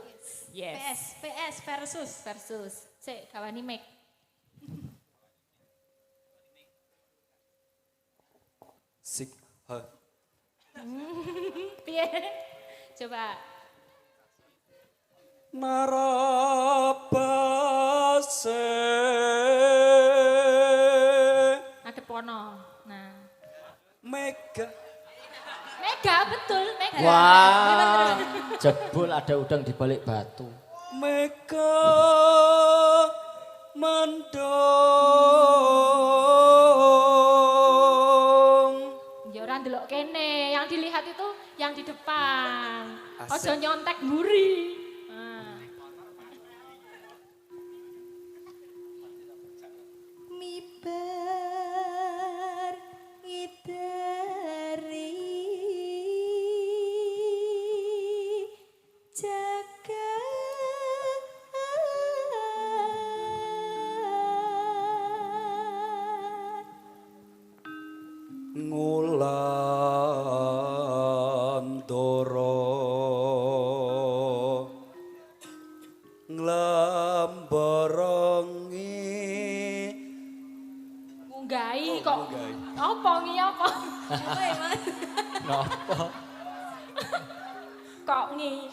Yes. PS Versus. Sik, gawani mic. Sik ha. Piye? Coba. Narabase Ngadep kono. Nah. Mega Mega betul, Mega. Wah, jebul ada udang di balik batu. Mega mendong. Ya ora ndelok kene, yang dilihat itu yang di depan. Asik. Ojo nyontek mburi. Nah. mibar ngidari jagat Ngulandara nglambarengi Ngunggahi kok. Apa ngi apa? Napa? Kok ngi.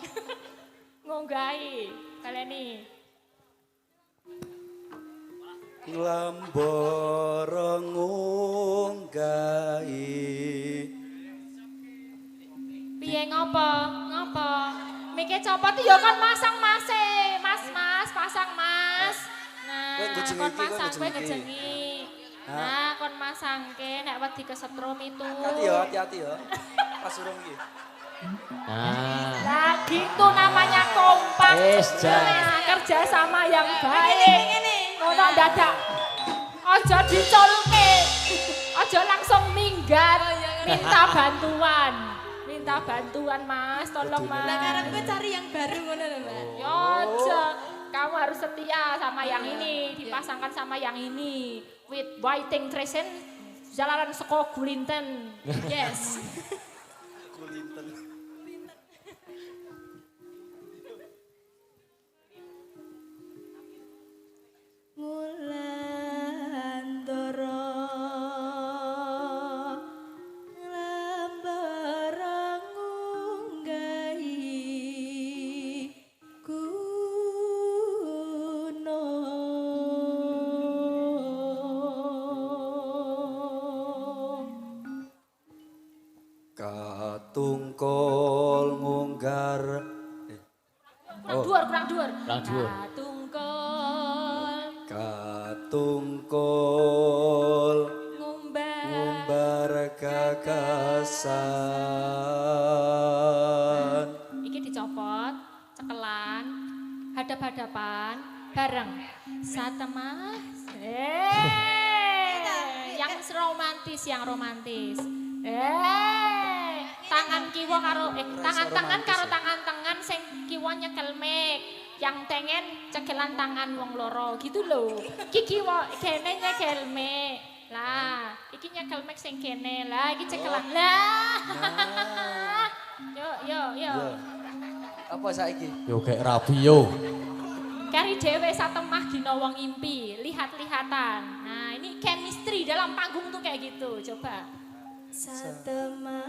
Ngunggahi. Kaleni. nglambareng ngunggahi Piye ngopo? Ngopo? Mike copot ya kon masang mase. Mas, pasang mas. Nah, Kowe ngejengi kon iki, kowe masang kowe ngejengi. ngejengi. Nah, kon masangke nek wedi kesetrum itu. hati-hati ya pas urung iki Nah, Lah gitu namanya kompak. Wis, Jan. Nah, kerja sama yang baik. Ngono dadak. Aja dicolke. Aja langsung minggat. Minta bantuan. Minta bantuan Mas, tolong Mas. Lah karep gue cari yang baru ngono lho, Mbak. Ya aja. Kamu harus setia sama yang ini, dipasangkan sama yang ini. With Whiting Tresen, jalanan seko Gulinten. Yes. Wulandara nglambareng ngunggahi gunung katungkol ngunggar Kurang dhuwur. Kurang dhuwur. Katungkol katungkol ngumbar ngumbar gagasan iki dicopot, cekelan, hadap-hadapan, bareng. Satemah. Yang romantis. Tangan kiwa karo tangan-tangan karo tangan-tangan sing kiwa nyekel mic, yang tengen cekelan tangan wong loro gitu loh. Iki kiwa kene nyekel mic. Lah, iki nyekel mic sing kene. Lah, iki cekelan. Lah. Yo. apa saiki Yo kayak rabi yo. Kari dewe satemah dina wong impi, lihat-lihatan. Nah, ini chemistry dalam panggung tuh kayak gitu. Coba. satemah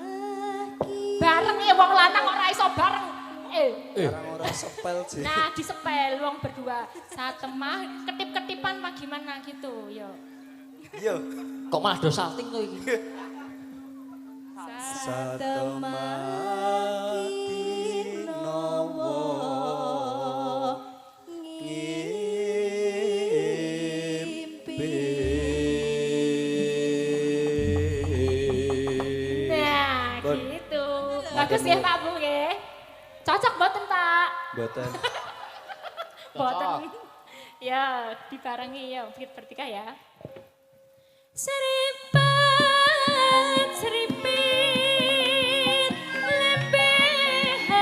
Bareng ya wong lanang ora iso bareng. orang sepel sih Nah, disepel wong berdua. Satemah ketip-ketipan apa gimana gitu, yo. yo kok malah do salting tuh iki? satemah dinawa ngimpi Nah, gitu. Bagus ya Pak Bu nggih. Cocok mboten Pak? Boten Boten. Ya, dibarengi ya, bertiga ya. Seripit lembehane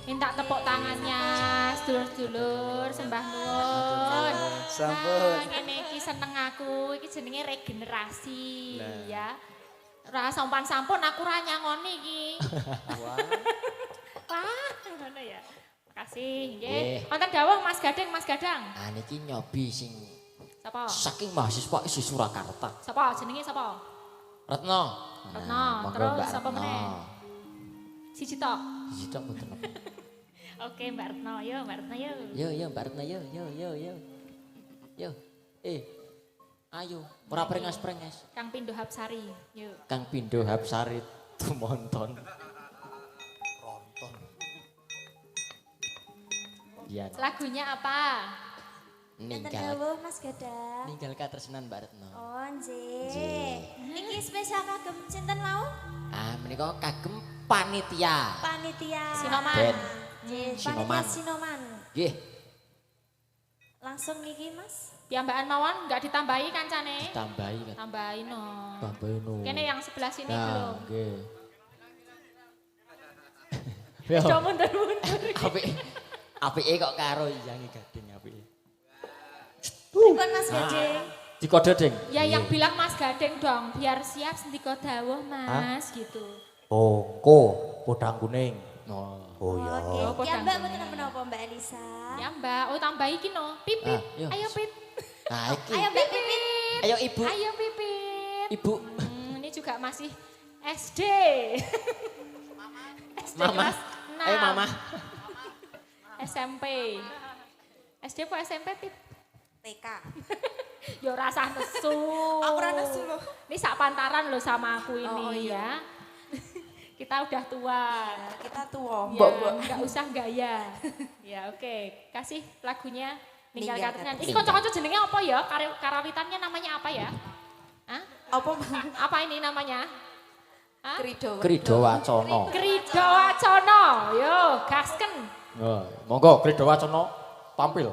Minta tepuk tangannya, sedulur-sedulur, sembah nuwun. Sampun. Nah, ngene iki seneng aku, iki jenenge regenerasi, ya. Ora sampan-sampun aku ora nyangoni iki. Wah, ngono ya. Makasih, nggih. Wonten dawuh Mas Gading, Mas Gadang. Ah niki nyobi sing Sapa? saking mahasiswa isi Surakarta. Sapa? Jenenge sapa? Retno. Retno, monggo terus Mbak sapa Retno. meneh? Siji tok. Siji tok mboten apa. Oke, Mbak Retno, yo Mbak Retno yo. Yo Mbak Retno yo. Yo. Ayo, ora prengas-prengas. Kang Pindo Hapsari, yo. Kang Pindo Hapsari tumonton. Iya. Lagunya apa? Enten Ninggal. dawuh Mas Gadang. Ninggal katresnan Mbak Retno. Oh, nggih. Iki spesial kagem sinten mau? Ah menika kagem panitia. Panitia. Sinoman. Ben. Nggih, Sinoman. panitia Sinoman. Nggih, Langsung iki, Mas. Piyambakan mawon enggak ditambahi kancane? tambahi kan. Tambahin no. Tambahi no. Kene yang sebelah sini Nah, belum. nggih. Yo. Coba mundur-mundur. Apike kok karo Yangi Gading apike. Pripun Mas Gading? Dikode ding. Ya yang bilang Mas Gading dong, biar siap sendika dawuh Mas gitu. Oh, ko, podang kuning. No. Oh ya. Oke. Oh, Ya podang Mbak kuning. mboten menapa Mbak Elisa? Ya Mbak, oh tambah iki no. Pipit. Ah, yo. Ayo Pip. Nah, iki. Ayo Mbak Pipit. Ayo Ibu. Ayo Pipit. Ibu. Ini juga masih SD. SD Mama. kelas Ayo 6. Mama. SMP. SD apa SMP Pip? TK. Ya rasa nesu. Aku ora nesu loh. Ini sak pantaran loh sama aku ini Oh, iya. ya. Kita udah tua. Kita tua, Ya, mbok-mbok. nggak usah gaya. Ya oke, kasih lagunya Ninggal Ninggal katingan. katingan. Ini kanca-kanca jenenge apa ya? Karawitannya namanya apa ya? Hah? Apa Apa ini namanya? Hah? Krido? Krido Wacana. Krido Wacana. Yo, gasken. Monggo Krido Wacana tampil.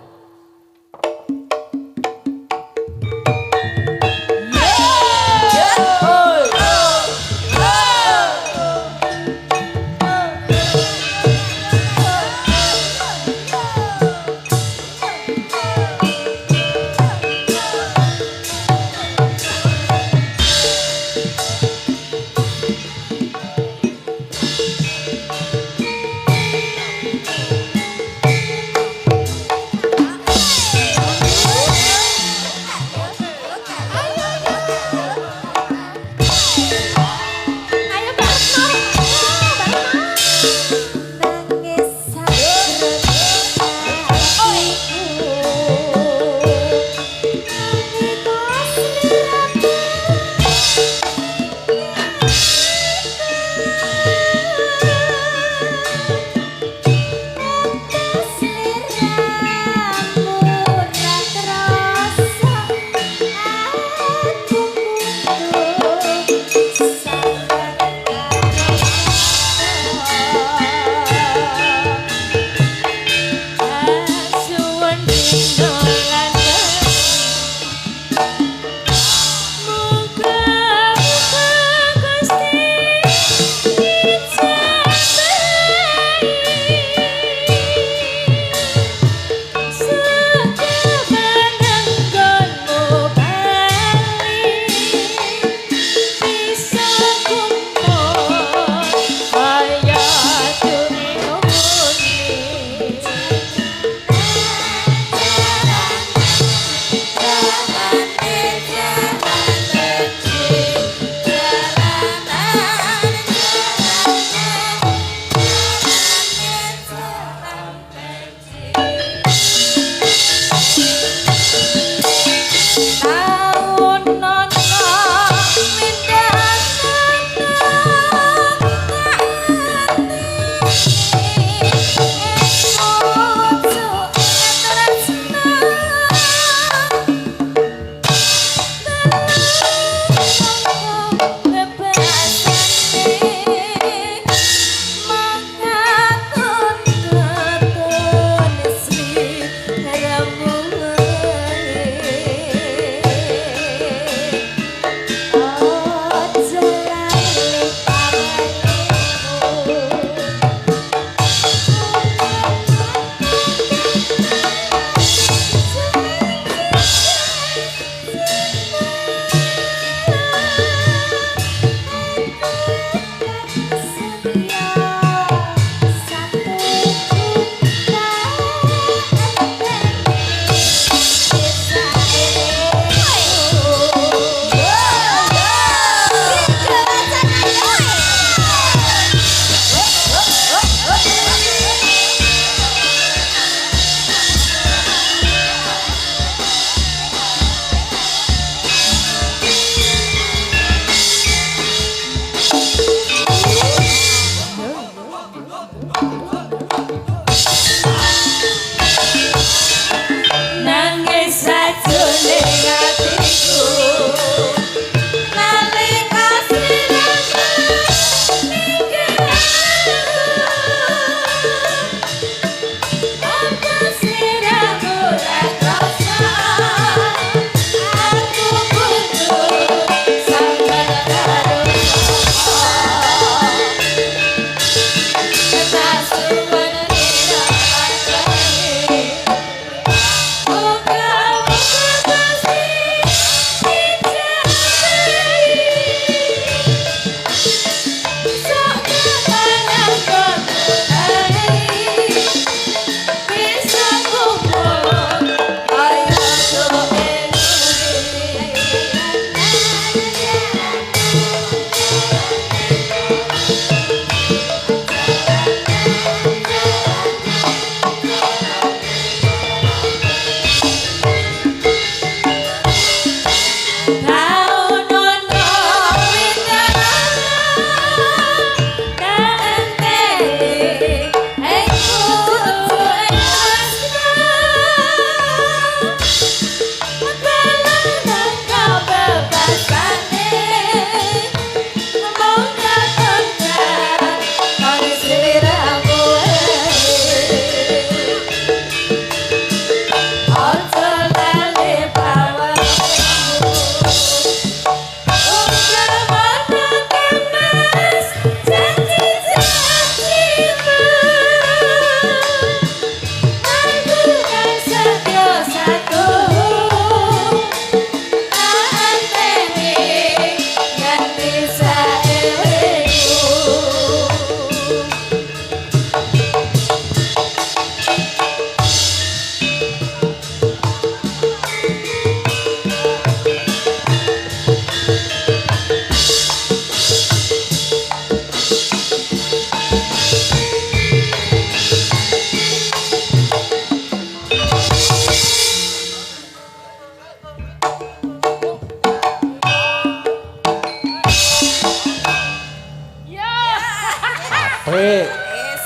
Hei. Wis.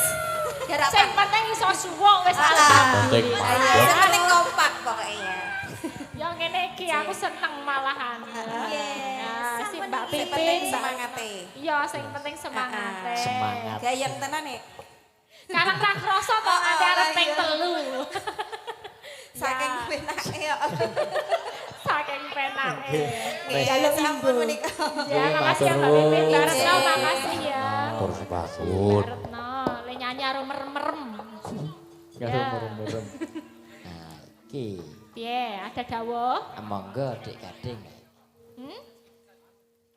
Garapan. Sing penting iso suwuk wis Ah, Penting Ayo, mantep. sing penting kompak pokoknya. Ya ngene iki aku seneng malahan. Ya, si Mbak Sing Pipin penting semangate. Iya, sing penting semangate. Semangat. Gayeng tenan nih. Sekarang ra kroso to ate arep ping 3. Saking penake ya. Saking penake. Nggih, sampun menika. Ya, Nggih, makasih ya Mbak matur Pipin. nuwun. Mbak Retno, makasih ya. Matur sepakun. Mbak Retno, le nyanyi karo merem-merem. Ya Ya. merem-merem. Nah, iki Piye, ada dawuh? monggo Dik Gading. Hmm?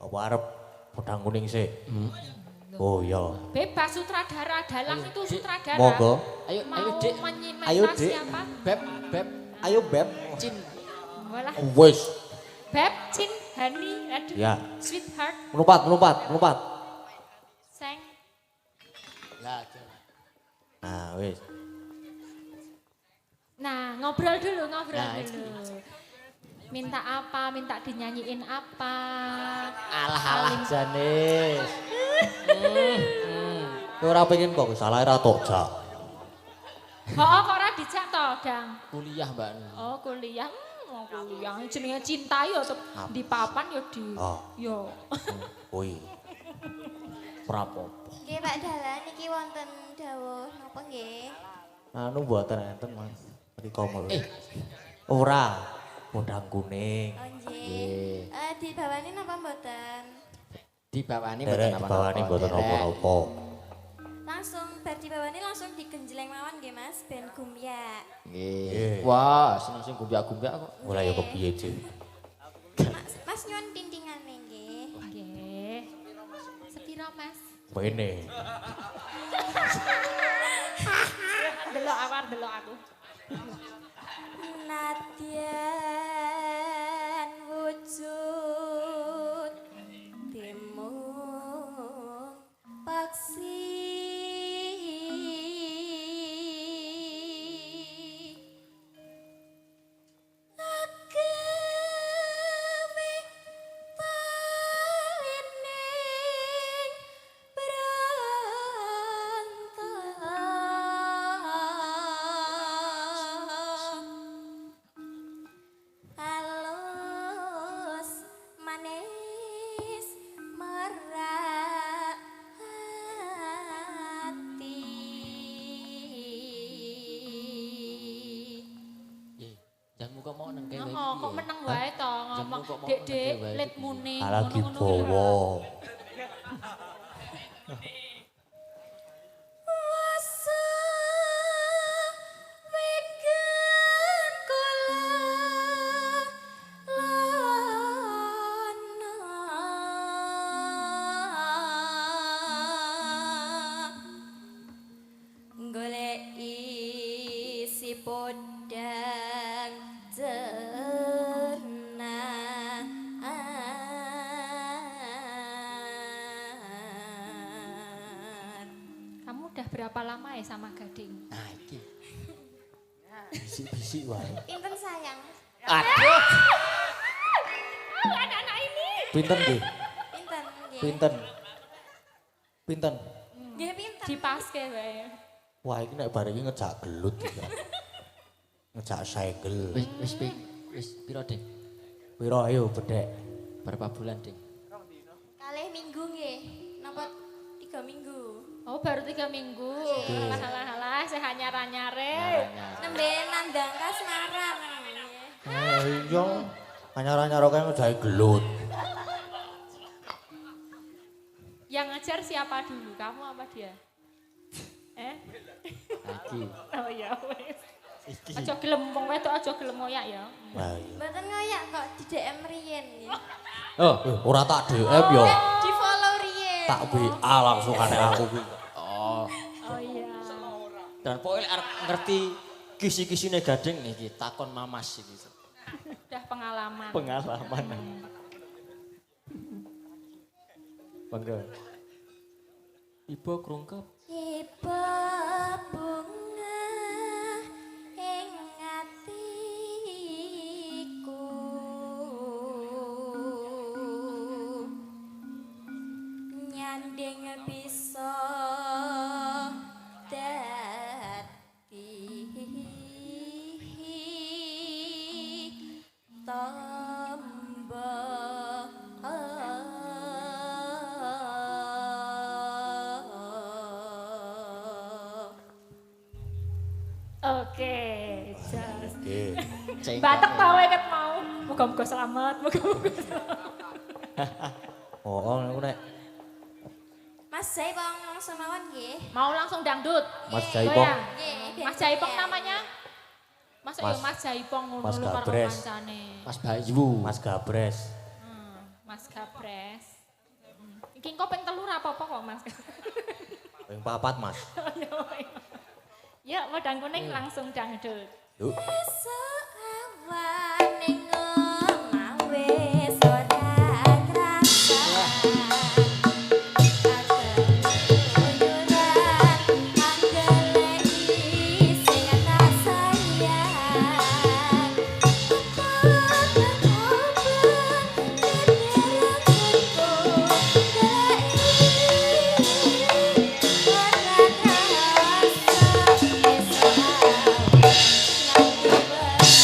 Apa arep pedang kuning sih? Oh iya. Bebas sutradara, dalang itu sutradara. Monggo. Ayo Mau Dik. menyimak Ayo, Dik. siapa? Beb, Beb, Ayo Beb. Cin. Walah, Wis. Beb, Cin, Hani, aduh, Ya. Sweetheart, Melompat. Seng. Lah, Nah, wis. Nah, ngobrol dulu. Nah, Minta apa, minta dinyanyiin apa. alah janis. Kowe ora pengen kok salah ra tojak. Oh, kok ora dijak to, Dang? Kuliah, Mbak. Oh, kuliah. Kuliah jenenge cinta ya tetep di papan ya di. Oh. Yo. Woi. Ora apa-apa. Nggih Pak Dalan iki wonten dawuh napa nggih? Anu mboten enten, Mas. Mriko mulih. Ora. Pedang kuning. Oh Nggih. nggih. Dibawani napa mboten? Dibawani Derek mboten bawani mboten derek. apa-apa. Langsung bar dibawani langsung digenjleng mawon nggih Mas ben gumyak. Nggih. Wah, seneng gumbyak-gumbyak kok. Mulai yo kepiye, Cik? Mas nyuwun tintingane nggih. Nggih. Sepiro, Mas? Bene. Delok aku. Nadyan wujud timung paksi agawe talining berantak halus manis merak hati Nggih. Jangan muka mau nang kene. Ngomong kok meneng wae to ngomong. Jamu kok mau Dek, nang wae. let muni. Lagi ngono-ngono lho. bowo. wasa wegan kula lana golek isi podang ternak. Kamu udah berapa lama ya sama Gading? Nah, iki. Bisik-bisik wae. Pinten sayang? Aduh. Anak-anak ini. Pinten nggih? Pinten nggih? Pinten? Nggih pinten? Dipaske wae. Wah, iki nek bar iki ngejak gelut iki. Ngejak segel. Wis piro, Ding? Piro ayo bedek? Berapa bulan, Ding? Kalih minggu nggih. Napa 3 minggu? Oh, baru 3 minggu. Halah, saya nyare. Nembe nandang kasmaran. Ah iya. Anyar-anyar kae ngejak gelut. Yang ngajar siapa dulu? Kamu apa dia? Lagi. Oh iya wes. Aja gelem wong wedok aja gelem ngoyak ya. Nah iya. Mboten ngoyak kok di DM riyen nggih. Oh, ora tak DM yo. Di follow riyen. Tak WA langsung kane aku kuwi. Oh. Oh iya. Dan pokoknya arep ngerti kisi-kisine Gading iki takon Mamas iki. Udah pengalaman. Pengalaman. Bangga. Ibu krungkep. Iba bunga ing atiku nyanding bisa tombo Oke, jas. Oke. Batek tau ket mau. Muga-muga selamat, muga-muga selamat. Oh, aku nek Mas Jaipong langsung mawon nggih. Mau langsung dangdut. Mas Oh Jaipong. ya. Nggih, Mas Jaipong namanya? Mas yo Mas Jaipong ngono Mas lho karo Gabres. kancane. Mas Bayu. Mas Gabres. Mas Gabres. Iki engko ping 3 ora apa-apa kok, Mas. Ping 4, Mas. Ya, wedang kuning langsung dangdut. Yuk. Esuk awan ning omah wis ora krasa. Thank you.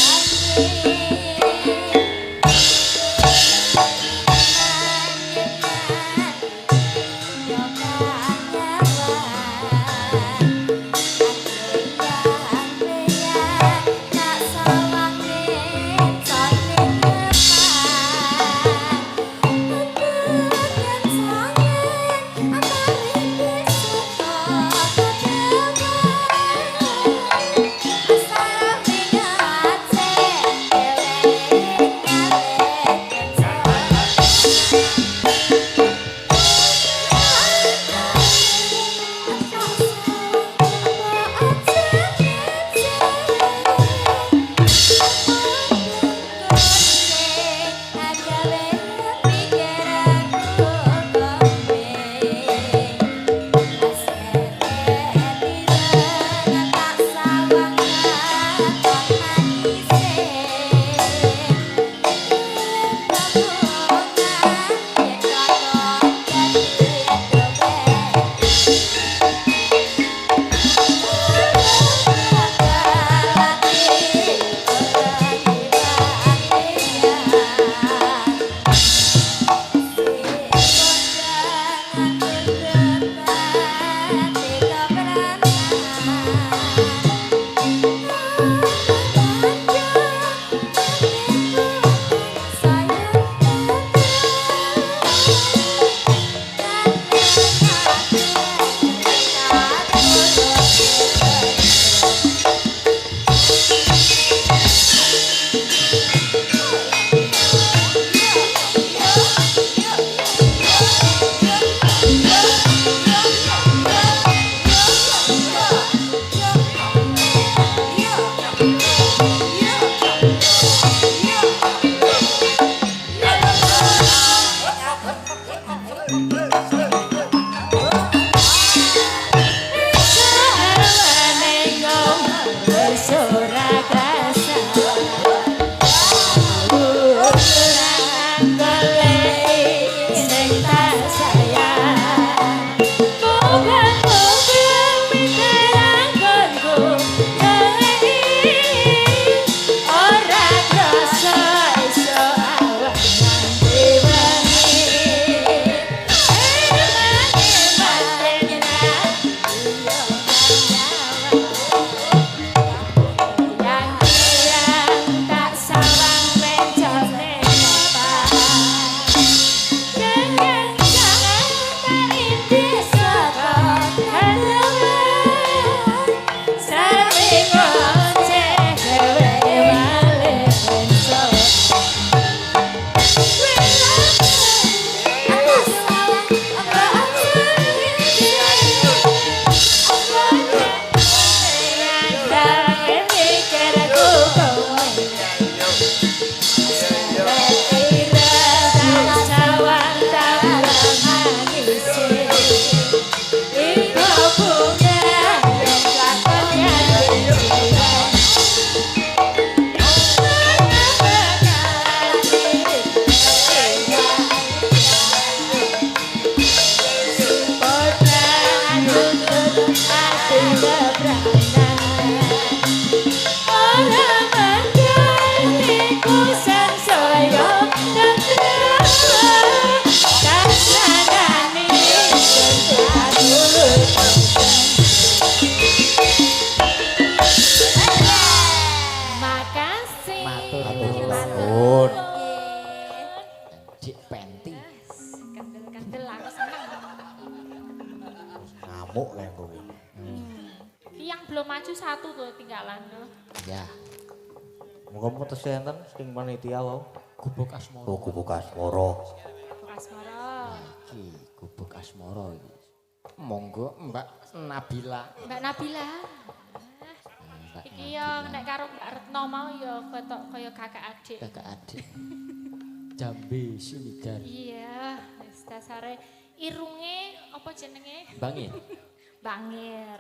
sialan tuh. Ya, Muga-muga tesih enten sing panitia wae. gubuk asmara. Oh, gubuk asmara. Asmara. Iki gubuk asmara iki. Monggo Mbak Nabila. Mbak Nabila. Mbak Iki yo nek karo Mbak Retno mau yo kotok kaya kakak adik. kakak adik. Jambe sinigar. Iya, wis dasare irunge apa jenenge? Bangir. Bangir.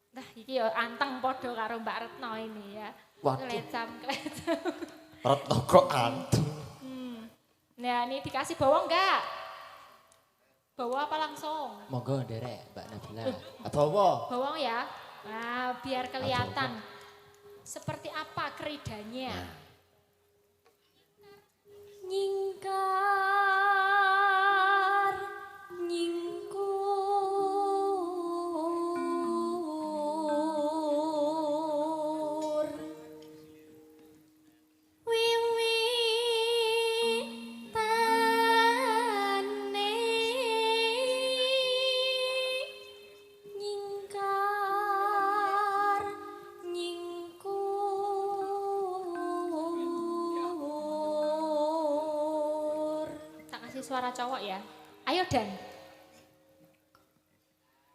Nah, iki yo anteng padha karo Mbak Retno ini ya. Waduh. Klecam. Retno kok antu. Nah, ini dikasih bawang enggak? Bawa apa langsung? Monggo nderek Mbak Nabila. Bawa. Bawang ya. Nah, biar kelihatan seperti apa keridanya. Nyingkar nyingkur wiwitane nyingkar nyingkur. Tak kasih suara cowok ya. Ayo Dan.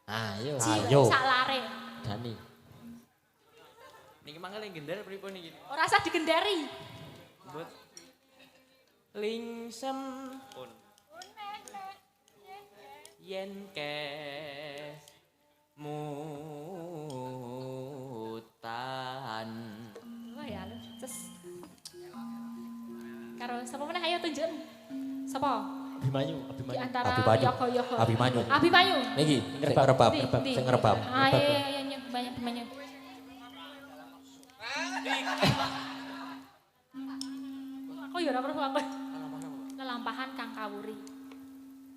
Ayo. Ayo. Sak lare. Dani. Niki mangkel gendar pripun iki? Ora usah digendari. Mbut. Lingsem pun. Yen kes mutan. Oh ya, terus. Karo sapa meneh ayo tunjuk. Sapa? Abimanyu, Di Abimanyu. antara Abimanyu. Yoko-yoko. Abimanyu. Abimanyu. Niki sing ngerebab, sing ngerebab. Ah iya iya banyak banyak. Aku ya ora perlu aku. Lelampahan Kang Kawuri.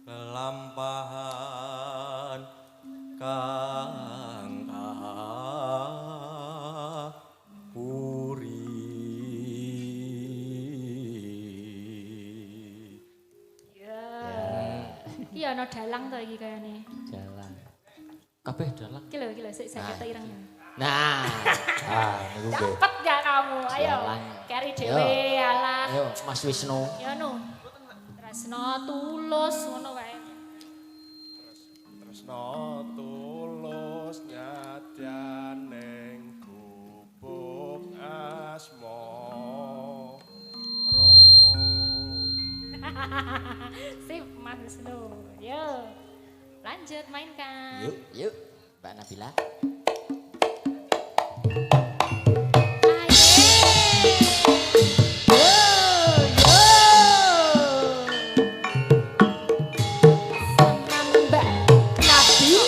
Lelampahan kang puri. Ya. Iya ana dalang to iki kayane. Jalan. Kabeh dalang. Iki lho sik saya kata irengnya. Nah, Ah, niku nggih. Cepet ya kamu. Ayo. Dalang. Kari dhewe alah. ayo Mas Wisnu. Ya nu. Tresno tulus ngono wae. Tresno tulus nyadyaning gubuk asmara. Sip Mas Wisnu. Yo. Lanjut mainkan. Yuk, Mbak Nabila. Iya.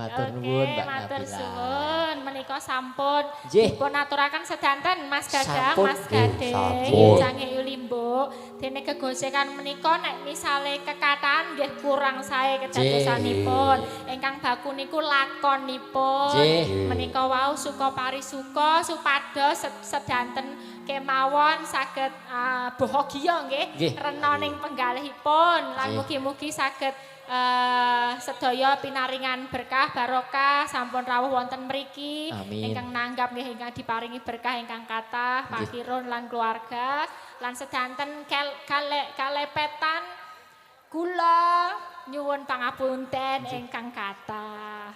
matur nuwun Mbak matur Nabila. suwun. Menika sampun Nggih. dipun aturaken sedanten Mas Gadang, Sampun. Mas Gading, Sampun. Canggih Yulimbo. Dene kegosekan menika nek misale kekathah nggih kurang sae kedadosanipun. Ingkang baku niku lakonipun. Nggih. Menika wau suka parisuka supados sedanten kemawon saged bahagia nggih Nggih. rena ning penggalihipun lan Nggih. mugi-mugi saged sedaya pinaringan berkah barokah sampun rawuh wonten mriki Amin. ingkang nanggap nggih ingkang diparingi berkah ingkang kathah Pak Kirun lan keluarga lan sedanten kalepetan kula nyuwun pangapunten ingkang kathah.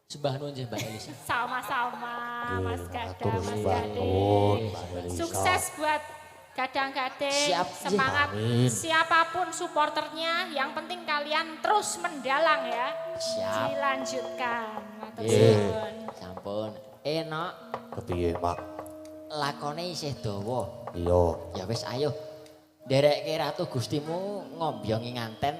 Sembah nuwun nggih Mbak Elisa. Sama-sama Mas Gadang, Matur Mas sembah Gading. nuwun, Mbak Elisa. Sukses buat Gadang-gading, Siap, semangat amin. siapapun supporternya, yang penting kalian terus mendalang ya. Siap. Dilanjutkan. Matur Nggih. suwun. Sampun. Enak. Kepiye, Mak? Lakone isih dawa. Iya. Ya wis ayo. Nderekke Ratu Gustimu ngombyongi nganten